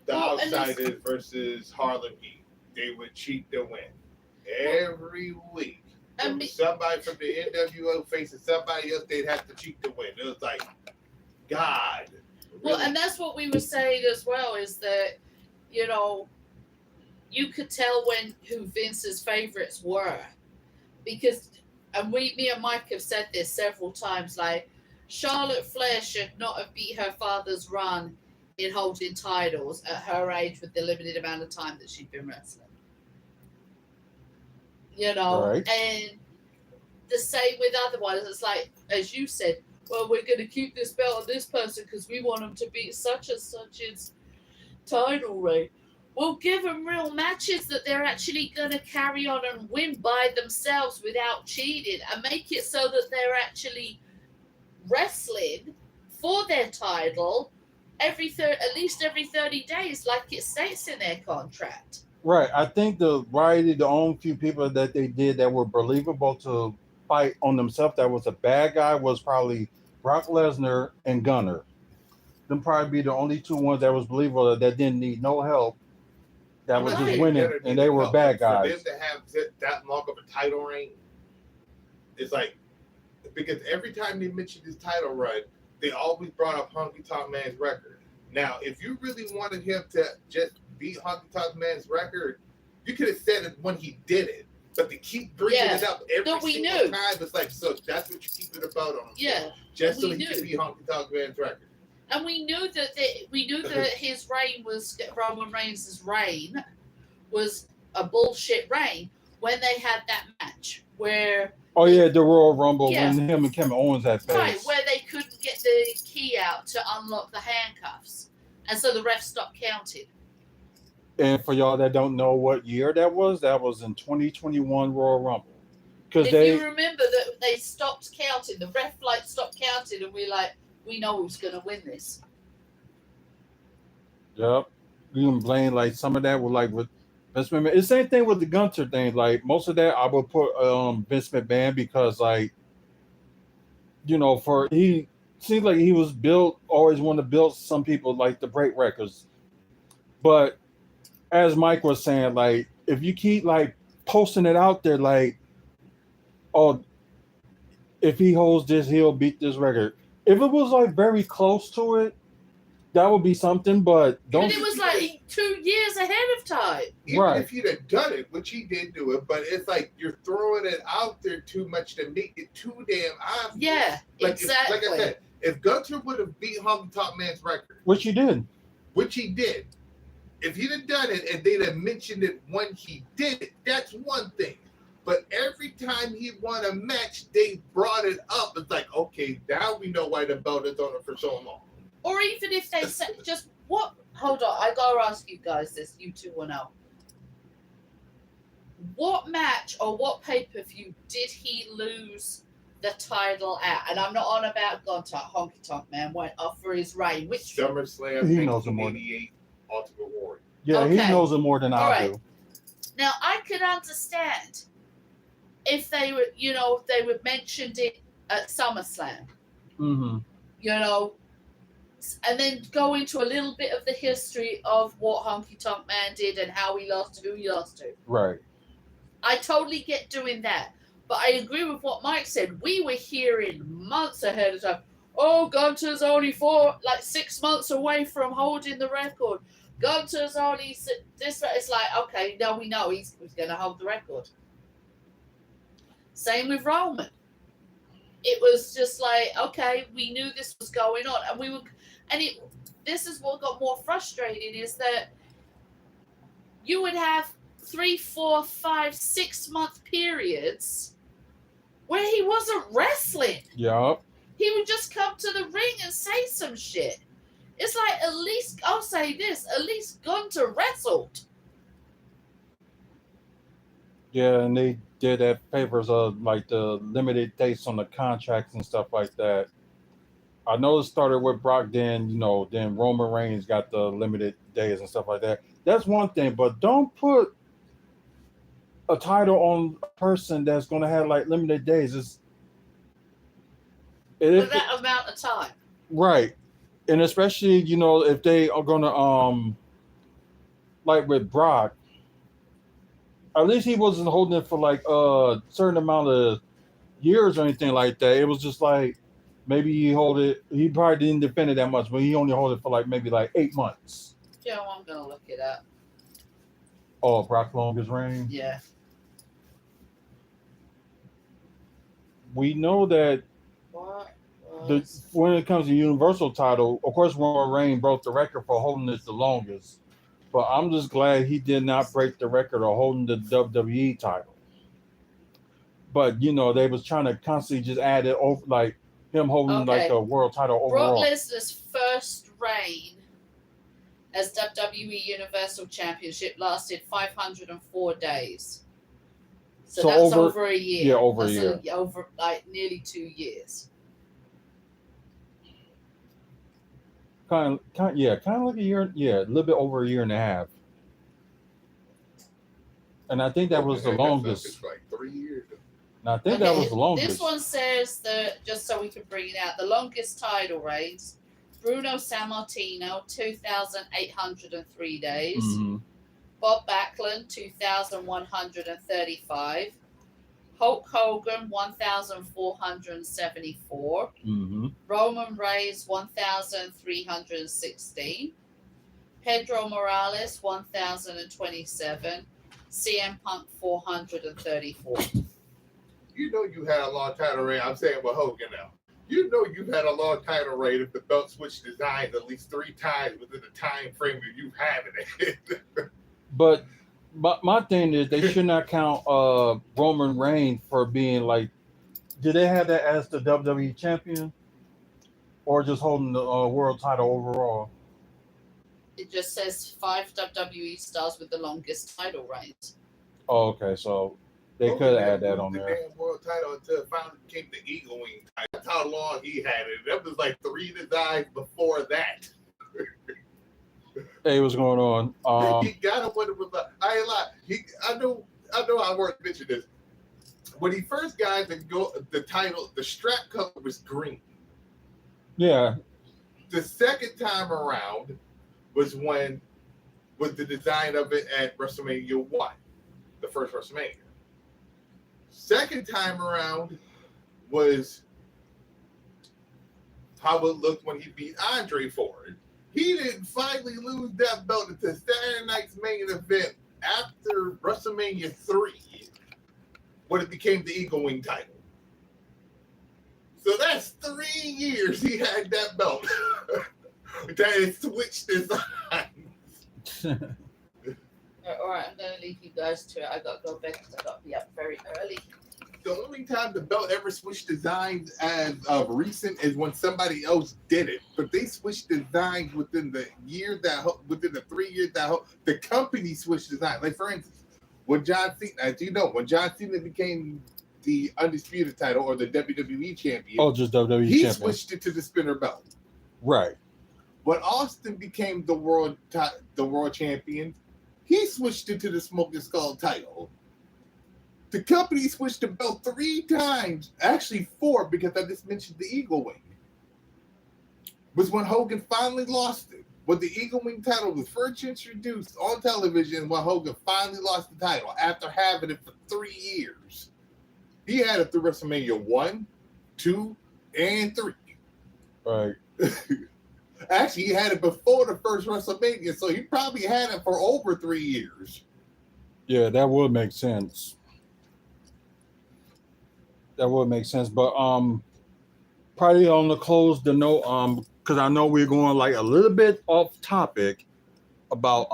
the Outsiders versus Harlem Heat, they would cheat to win. Every week, somebody from the NWO facing somebody else, they'd have to cheat to win. It was like, God. Really? Well, and that's what we were saying as well, is that, you know, you could tell who Vince's favorites were. Because, and me and Mike have said this several times, like, Charlotte Flair should not have beat her father's run in holding titles at her age with the limited amount of time that she'd been wrestling. You know, right. And the same with other ones. It's like, as you said, well, we're going to keep this belt on this person because we want them to beat such and such's title reign. Well, give them real matches that they're actually going to carry on and win by themselves without cheating, and make it so that they're actually wrestling for their title at least every 30 days, like it states in their contract. Right. I think the only few people that they did that were believable to fight on themselves that was a bad guy was probably Brock Lesnar and Gunner. Them probably be the only two ones that was believable that didn't need no help. That was just winning, and they were bad guys. For them to have that long of a title reign, it's like because every time they mentioned his title run, they always brought up Honky Tonk Man's record. Now, if you really wanted him to just beat Honky Tonk Man's record, you could have said it when he did it. But to keep bringing it up every single time, it's like, so that's what you keep it about on him. Yeah, just so he could beat Honky Tonk Man's record. And we knew that his reign was Roman Reigns' reign was a bullshit reign when they had that match where. Oh yeah, the Royal Rumble when him and Kevin Owens had faced. Right, where they couldn't get the key out to unlock the handcuffs, and so the ref stopped counting. And for y'all that don't know what year that was in 2021 Royal Rumble. Because you remember that they stopped counting, the ref stopped counting, and we know who's going to win this. Yep, you can blame some of that with Vince McMahon. It's the same thing with the Gunter thing. Most of that I would put Vince McMahon because he seems like he was always wanted to build some people to break records, but. As Mike was saying, if you keep posting it out there, oh, if he holds this, he'll beat this record. If it was very close to it, that would be something. But don't. But it was 2 years ahead of time. Even if he'd have done it, which he did do it, but it's you're throwing it out there too much to make it too damn obvious. Yeah, exactly. Like I said, if Gunter would have beat Honky Tonk Man's record, which he did. If he'd have done it and they'd have mentioned it when he did it, that's one thing. But every time he won a match, they brought it up. It's okay, now we know why the belt is on it for so long. Or even if they said, hold on, I gotta ask you guys this, you two will know. What match or what pay-per-view did he lose the title at? And I'm not on about Gunter, Honky Tonk Man went off for his reign. Which SummerSlam, he knows more. Ultimate Warrior. Yeah, he knows it more than I do. Now I could understand if they were, they would mentioned it at SummerSlam. Mm-hmm. And then go into a little bit of the history of what Honky Tonk Man did and how he lost to who he lost to. Right. I totally get doing that. But I agree with what Mike said. We were hearing months ahead of time, oh, Gunter's only 6 months away from holding the record. Gunter's only this. It's okay, now we know he's going to hold the record. Same with Roman. It was just okay, we knew this was going on, and this is what got more frustrating is that you would have 3, 4, 5, 6 month periods where he wasn't wrestling. Yep. He would just come to the ring and say some shit. It's at least, I'll say this, at least Gunter wrestled. Yeah, and they did that favors of the limited dates on the contracts and stuff like that. I know it started with Brock, then Roman Reigns got the limited days and stuff like that. That's one thing, but don't put a title on a person that's going to have limited days. For that amount of time. Right. And especially, if they are going to, with Brock, at least he wasn't holding it for a certain amount of years or anything like that. It was just maybe he probably didn't defend it that much, but he only held it for maybe 8 months. Yeah, I'm going to look it up. Oh, Brock's longest reign? Yeah. We know that when it comes to Universal title, of course, Roman Reigns broke the record for holding it the longest. But I'm just glad he did not break the record of holding the WWE title. But, they was trying to constantly just add it over, him holding a world title overall. Brock Lesnar's first reign as WWE Universal Championship lasted 504 days. So that's over a year. Yeah, over a year. Over nearly 2 years. Kind of like a year. Yeah, a little bit over a year and a half. And I think that was the longest. It's 3 years. And I think that was the longest. This one says just so we can bring it out, the longest title reigns: Bruno Sammartino, 2,803 days. Mm-hmm. Bob Backlund, 2,135. Hulk Hogan 1,474. Mm-hmm. Roman Reigns 1,316. Pedro Morales 1,027. CM Punk 434. You know you had a long title reign. I'm saying with Hogan now. You know you've had a long title reign if the belt switched designs at least 3 times within the time frame that you've had it. But my thing is they should not count Roman Reigns for being like. Did they have that as the WWE champion, or just holding the world title overall? It just says 5 WWE stars with the longest title reigns. Oh, okay, so they Hogan could never add that moved on the there. damn world title until it finally became the Eagle Wing title. That's how long he had it. That was like 3 designs before that. Hey, what's going on? He got him when it was I ain't lie. I know I worth mention this. When he first got the title, the strap color was green. Yeah, The second time around was the design of it at WrestleMania 1, the first WrestleMania. Second time around was how it looked when he beat Andre for it. He didn't finally lose that belt until Saturday night's main event after WrestleMania 3, when it became the Eagle Wing title. So that's 3 years he had that belt. That is switched design. All right, I'm going to leave you guys to it. I got to go back because I got to be up very early. The only time the belt ever switched designs as of recent is when somebody else did it. But they switched designs within the 3 years that the company switched designs. Like for instance, when John Cena, as you know, when John Cena became the undisputed title or the WWE champion, just WWE he champion. switched it to the spinner belt. Right. When Austin became the world champion, he switched it to the Smoking Skull title. The company switched the belt 3 times, actually 4, because I just mentioned the Eagle Wing. Was when Hogan finally lost it. When the Eagle Wing title was first introduced on television, when Hogan finally lost the title after having it for 3 years. He had it through WrestleMania 1, 2, and 3. Right. Actually, he had it before the first WrestleMania, so he probably had it for over 3 years. Yeah, that would make sense. That would make sense. But probably on the close the note, because I know we're going like a little bit off topic about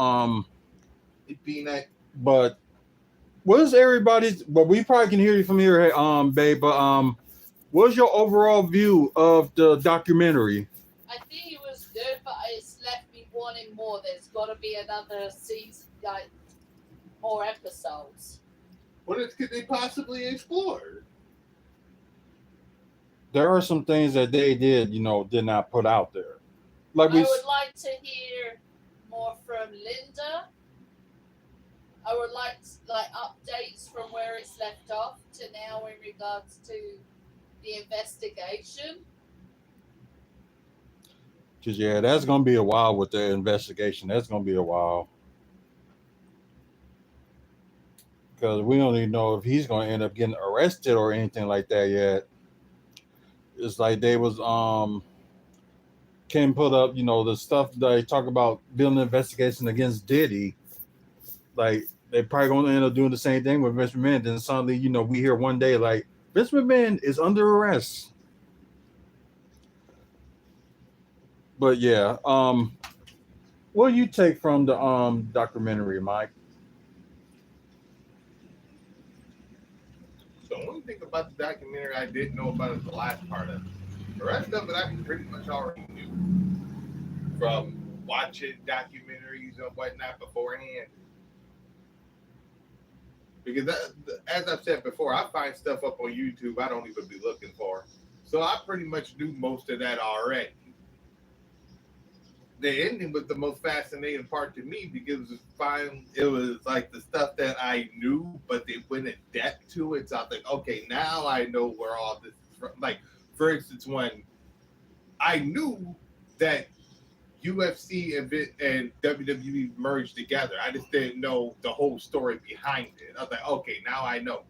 It being that but what is everybody's but we probably can hear you from here, babe, but what's your overall view of the documentary? I think it was good, but it's left me wanting more. There's got to be another season, like more episodes. what else could they possibly explore? There are some things that they did not put out there. Like I would like to hear more from Linda. I would like updates from where it's left off to now in regards to the investigation. Cause yeah, that's gonna be a while with the investigation. That's gonna be a while. Because we don't even know if he's gonna end up getting arrested or anything like that yet. It's like they was Kim put up, the stuff that they talk about building an investigation against Diddy. Like they probably gonna end up doing the same thing with Vince McMahon. Then suddenly, we hear one day like Vince McMahon is under arrest. But yeah, what do you take from the documentary, Mike? The only thing about the documentary I didn't know about is the last part of it. The rest of it I pretty much already knew from watching documentaries and whatnot beforehand. Because as I've said before, I find stuff up on YouTube I don't even be looking for. So I pretty much knew most of that already. The ending was the most fascinating part to me because it was like the stuff that I knew, but they went in depth to it. So I was like, okay, now I know where all this is from. Like, for instance, when I knew that UFC and WWE merged together, I just didn't know the whole story behind it. I was like, okay, now I know.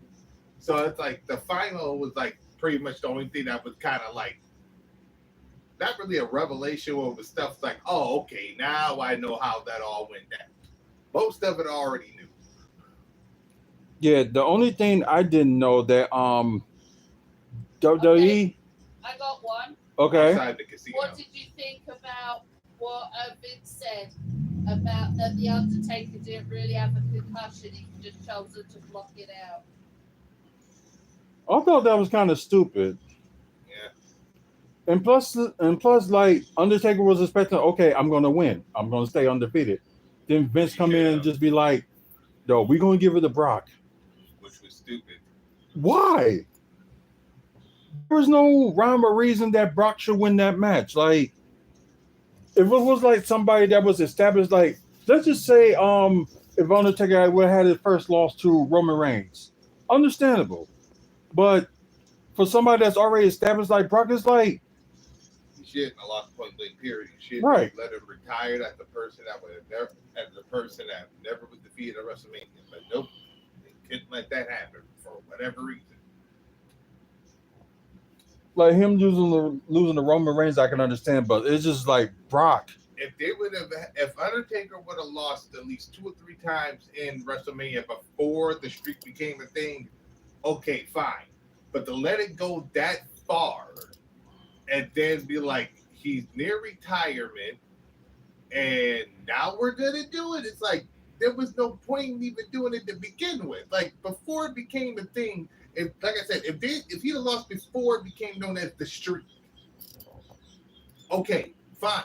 So it's like the final was like pretty much the only thing that was kind of like not really a revelation. Where it was stuff like, oh, okay, now I know how that all went down. Most of it I already knew. Yeah, the only thing I didn't know that WWE. I got one. Okay. Outside the casino. What did you think about what Vince said about that the Undertaker didn't really have a concussion? He just chosen to block it out. I thought that was kind of stupid. Yeah. And plus, like Undertaker was expecting, okay, I'm gonna win. I'm gonna stay undefeated. Then Vince come in and just be like, "No, we're gonna give it to Brock." Which was stupid. Why? There was no rhyme or reason that Brock should win that match. Like, if it was like somebody that was established, like let's just say, if Undertaker would have had his first loss to Roman Reigns, understandable. But for somebody that's already established like Brock, it's like He shouldn't have lost point blank period. He should Right. let him retire as the person that would have never, as the person that never was defeated at WrestleMania. But nope, they couldn't let that happen for whatever reason. like him losing the Roman Reigns, I can understand, but it's just like Brock. If they would have, if Undertaker would have lost at least 2 or 3 times in WrestleMania before the streak became a thing, okay, fine. But to let it go that far and then be like, he's near retirement and now we're gonna do it. It's like there was no point in even doing it to begin with. Like before it became a thing, if like I said, if he'd have lost before it became known as the streak, okay, fine.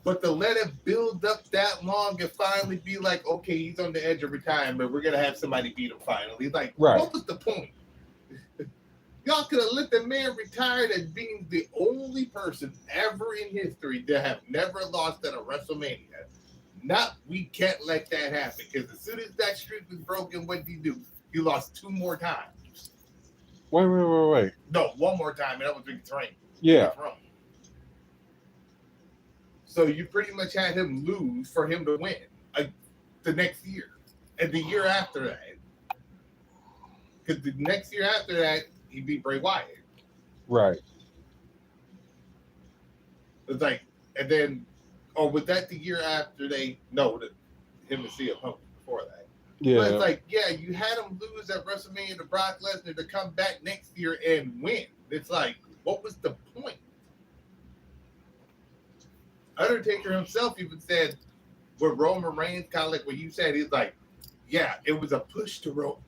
But to let it build up that long and finally be like, okay, he's on the edge of retirement, we're gonna have somebody beat him finally. Like, Right. What was the point? Y'all could have let the man retire as being the only person ever in history to have never lost at a WrestleMania. We can't let that happen because as soon as that streak was broken, what did he do? He lost 2 more times. Wait. No, 1 more time, and that was Vince Reigns. Yeah. So you pretty much had him lose for him to win the next year and the year after that. Because the next year after that, he beat Bray Wyatt. Right. It's like, and then, or was that the year after him and CM Punk before that? Yeah. But it's like, yeah, you had him lose at WrestleMania to Brock Lesnar to come back next year and win. It's like, what was the point? Undertaker himself even said, with Roman Reigns, kind of like what you said, he's like, yeah, it was a push to Roman.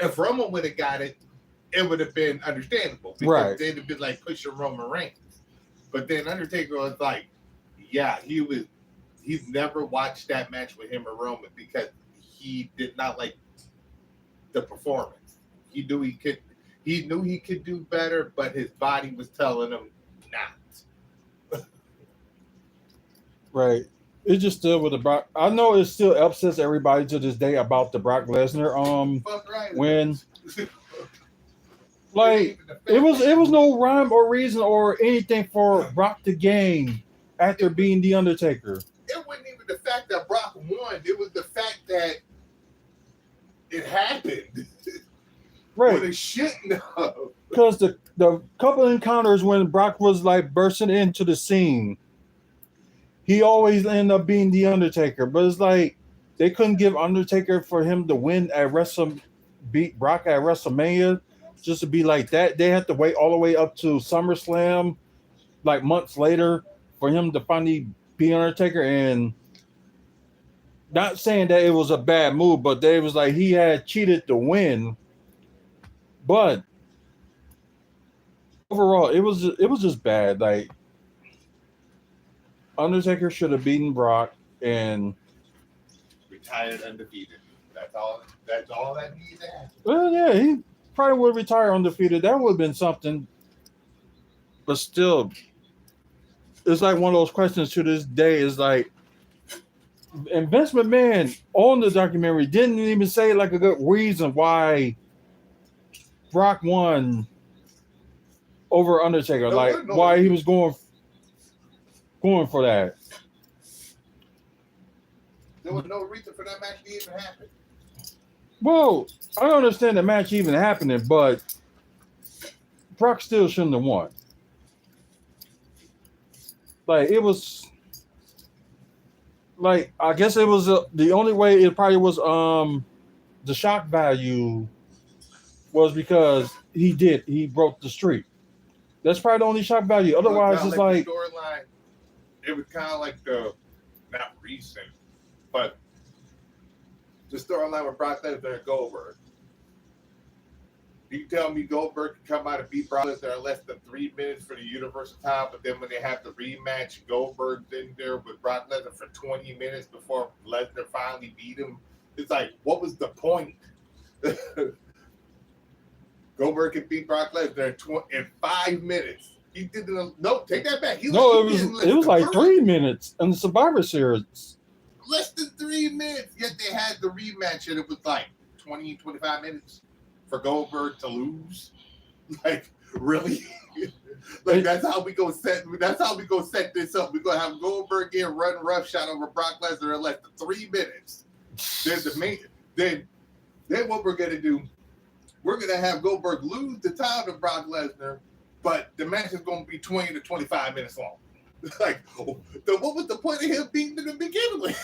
If Roman would have got it, it would have been understandable. Because Right. they'd have been like pushing Roman Reigns. But then Undertaker was like, yeah, he's never watched that match with him or Roman because he did not like the performance. He knew he could do better, but his body was telling him not. Right. It's just still with the Brock. I know it still upsets everybody to this day about the Brock Lesnar win. Like it was no rhyme or reason or anything for Brock to gain after being the Undertaker. It wasn't even the fact that Brock won. It was the fact that it happened. Right. But it shouldn't have. Because the couple encounters when Brock was like bursting into the scene, he always ended up being the Undertaker. But it's like they couldn't give Undertaker for him to win at beat Brock at WrestleMania just to be like that. They had to wait all the way up to SummerSlam, like months later, for him to finally be Undertaker. And not saying that it was a bad move, but they was like he had cheated to win. But overall, it was just bad. Like Undertaker should have beaten Brock and Retired undefeated. That's all that needs to happen. well, yeah, he probably would retire undefeated. That would have been something. But still, it's like one of those questions to this day is like, and Vince McMahon on the documentary didn't even say like a good reason why Brock won over Undertaker, why he was going for that. There was no reason for that match to even happen. Well, I don't understand the match even happening, but Brock still shouldn't have won. Like it was, like I guess it was the only way it probably was. The shock value was because he broke the streak. That's probably the only shock value. Otherwise, it's like the storyline. It was kind of like the not recent, but the storyline with Brock Lesnar and Goldberg. You tell me Goldberg can come out and beat Brock Lesnar in less than 3 minutes for the Universal title, but then when they have the rematch, Goldberg's in there with Brock Lesnar for 20 minutes before Lesnar finally beat him. It's like, what was the point? Goldberg can beat Brock Lesnar in 5 minutes. He did it. No, take that back. It was like 3 minutes in the Survivor Series. Less than 3 minutes. Yet they had the rematch, and it was like 20, 25 minutes for Goldberg to lose. Like, really? Like that's how we go set this up. We're gonna have Goldberg get run roughshod over Brock Lesnar in less than 3 minutes. Then what we're gonna do? We're gonna have Goldberg lose the title to Brock Lesnar, but the match is gonna be 20 to 25 minutes long. Like, what was the point of him beating to begin with?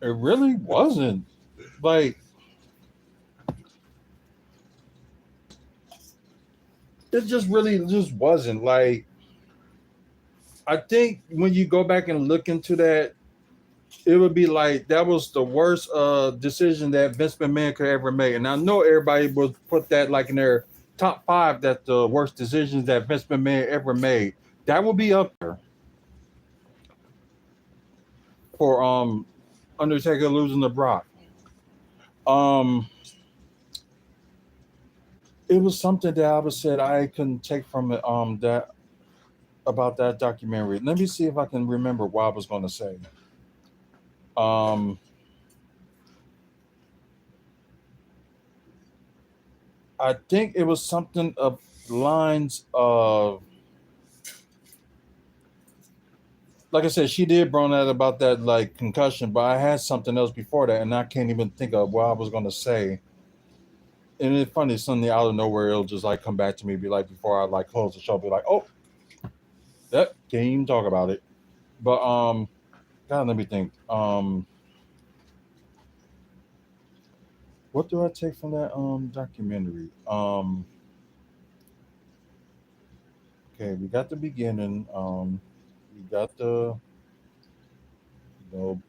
It really wasn't. Like, it just wasn't. Like, I think when you go back and look into that, it would be like that was the worst decision that Vince McMahon could ever make. And I know everybody would put that like in their top 5 that the worst decisions that Vince McMahon ever made. That will be up there for Undertaker losing to Brock. It was something that I was said I couldn't take from it that about that documentary. Let me see if I can remember what I was going to say. I think it was something of lines of, like I said, she did bring that about that like concussion, but I had something else before that, and I can't even think of what I was going to say. And it's funny, suddenly out of nowhere, it'll just like come back to me, be like before I like close the show, be like, oh, that can't even talk about it. But God, let me think. What do I take from that documentary? Okay, we got the beginning. We got you know,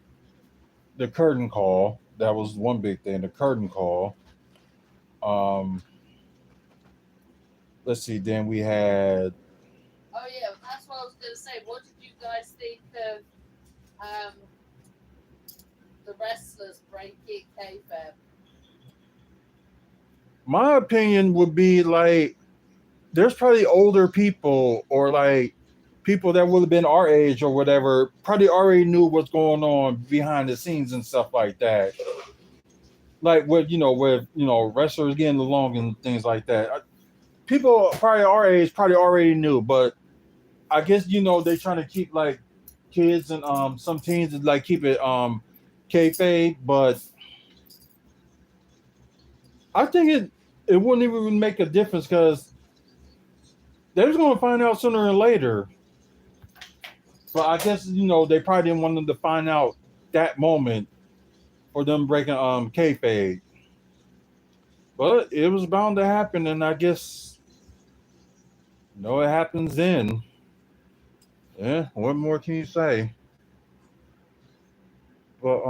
the curtain call. That was one big thing. The curtain call. Um, let's see. Then we had. Oh yeah, that's what I was gonna say. What did you guys think of the wrestlers breaking kayfabe? My opinion would be like, there's probably older people or like people that would have been our age or whatever, probably already knew what's going on behind the scenes and stuff like that. Like with wrestlers getting along and things like that. People probably our age probably already knew, but I guess they're trying to keep like kids and some teens like keep it kayfabe, but I think it wouldn't even make a difference because they're just going to find out sooner or later. But I guess they probably didn't want them to find out that moment for them breaking kayfabe. But it was bound to happen, and I guess it happens then. Yeah, what more can you say? But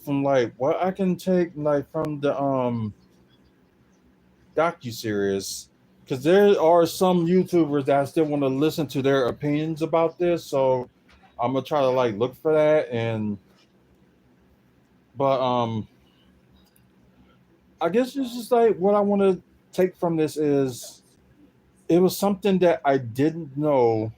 from like what I can take like from the docuseries, because there are some YouTubers that I still want to listen to their opinions about this, so I'm gonna try to like look for that. But I guess it's just like what I want to take from this is it was something that I didn't know.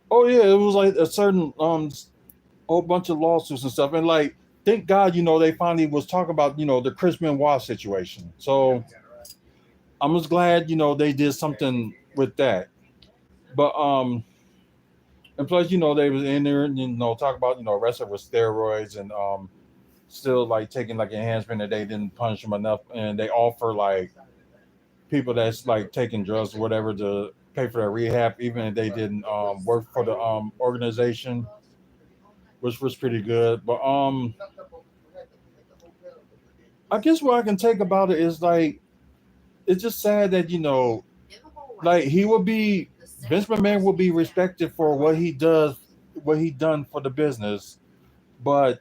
Oh yeah, it was like a certain whole bunch of lawsuits and stuff, and like thank God they finally was talking about the Chris Benoit situation. So I'm just glad they did something with that. But and plus, they was in there, and talk about wrestling with steroids and still like taking like enhancement, and they didn't punish them enough, and they offer like people that's like taking drugs or whatever to pay for their rehab, even if they didn't work for the organization, which was pretty good. But I guess what I can take about it is like it's just sad that like he will be Vince McMahon will be respected for what he does, what he done for the business. But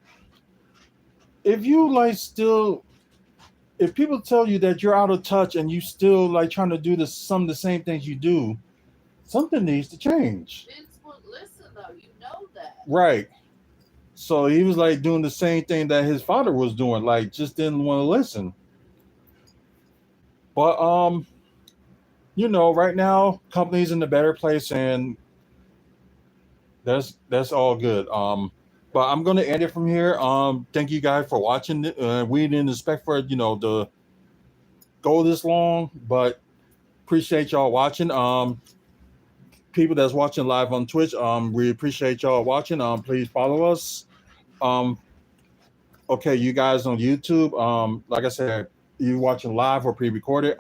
if you like still, if people tell you that you're out of touch and you still like trying to do some of the same things you do, something needs to change. Vince won't listen though, you know that. Right. So he was like doing the same thing that his father was doing, like just didn't want to listen. But right now company's in a better place, and that's all good. But I'm gonna end it from here. Thank you guys for watching. We didn't expect for to go this long, but appreciate y'all watching. People that's watching live on Twitch, we appreciate y'all watching. Please follow us. Okay, you guys on YouTube, like I said, you watching live or pre-recorded.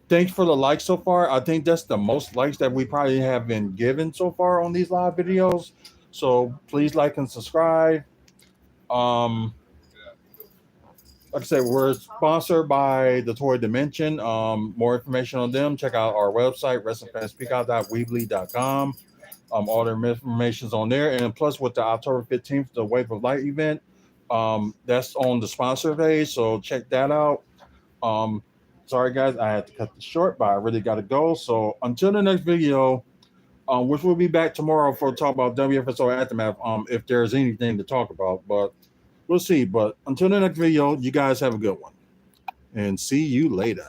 Thanks for the likes so far. I think that's the most likes that we probably have been given so far on these live videos. So please like and subscribe. Like I said, we're sponsored by the Toy Dimension. More information on them, check out our website, wrestlingfanspeakout.weebly.com. All their information's on there. And plus with the October 15th, the Wave of Light event, that's on the sponsor page. So check that out. Sorry guys, I had to cut this short, but I really got to go. So until the next video, which we'll be back tomorrow for talk about WFSO Aftermath, if there's anything to talk about, but we'll see. But until the next video, you guys have a good one, and see you later.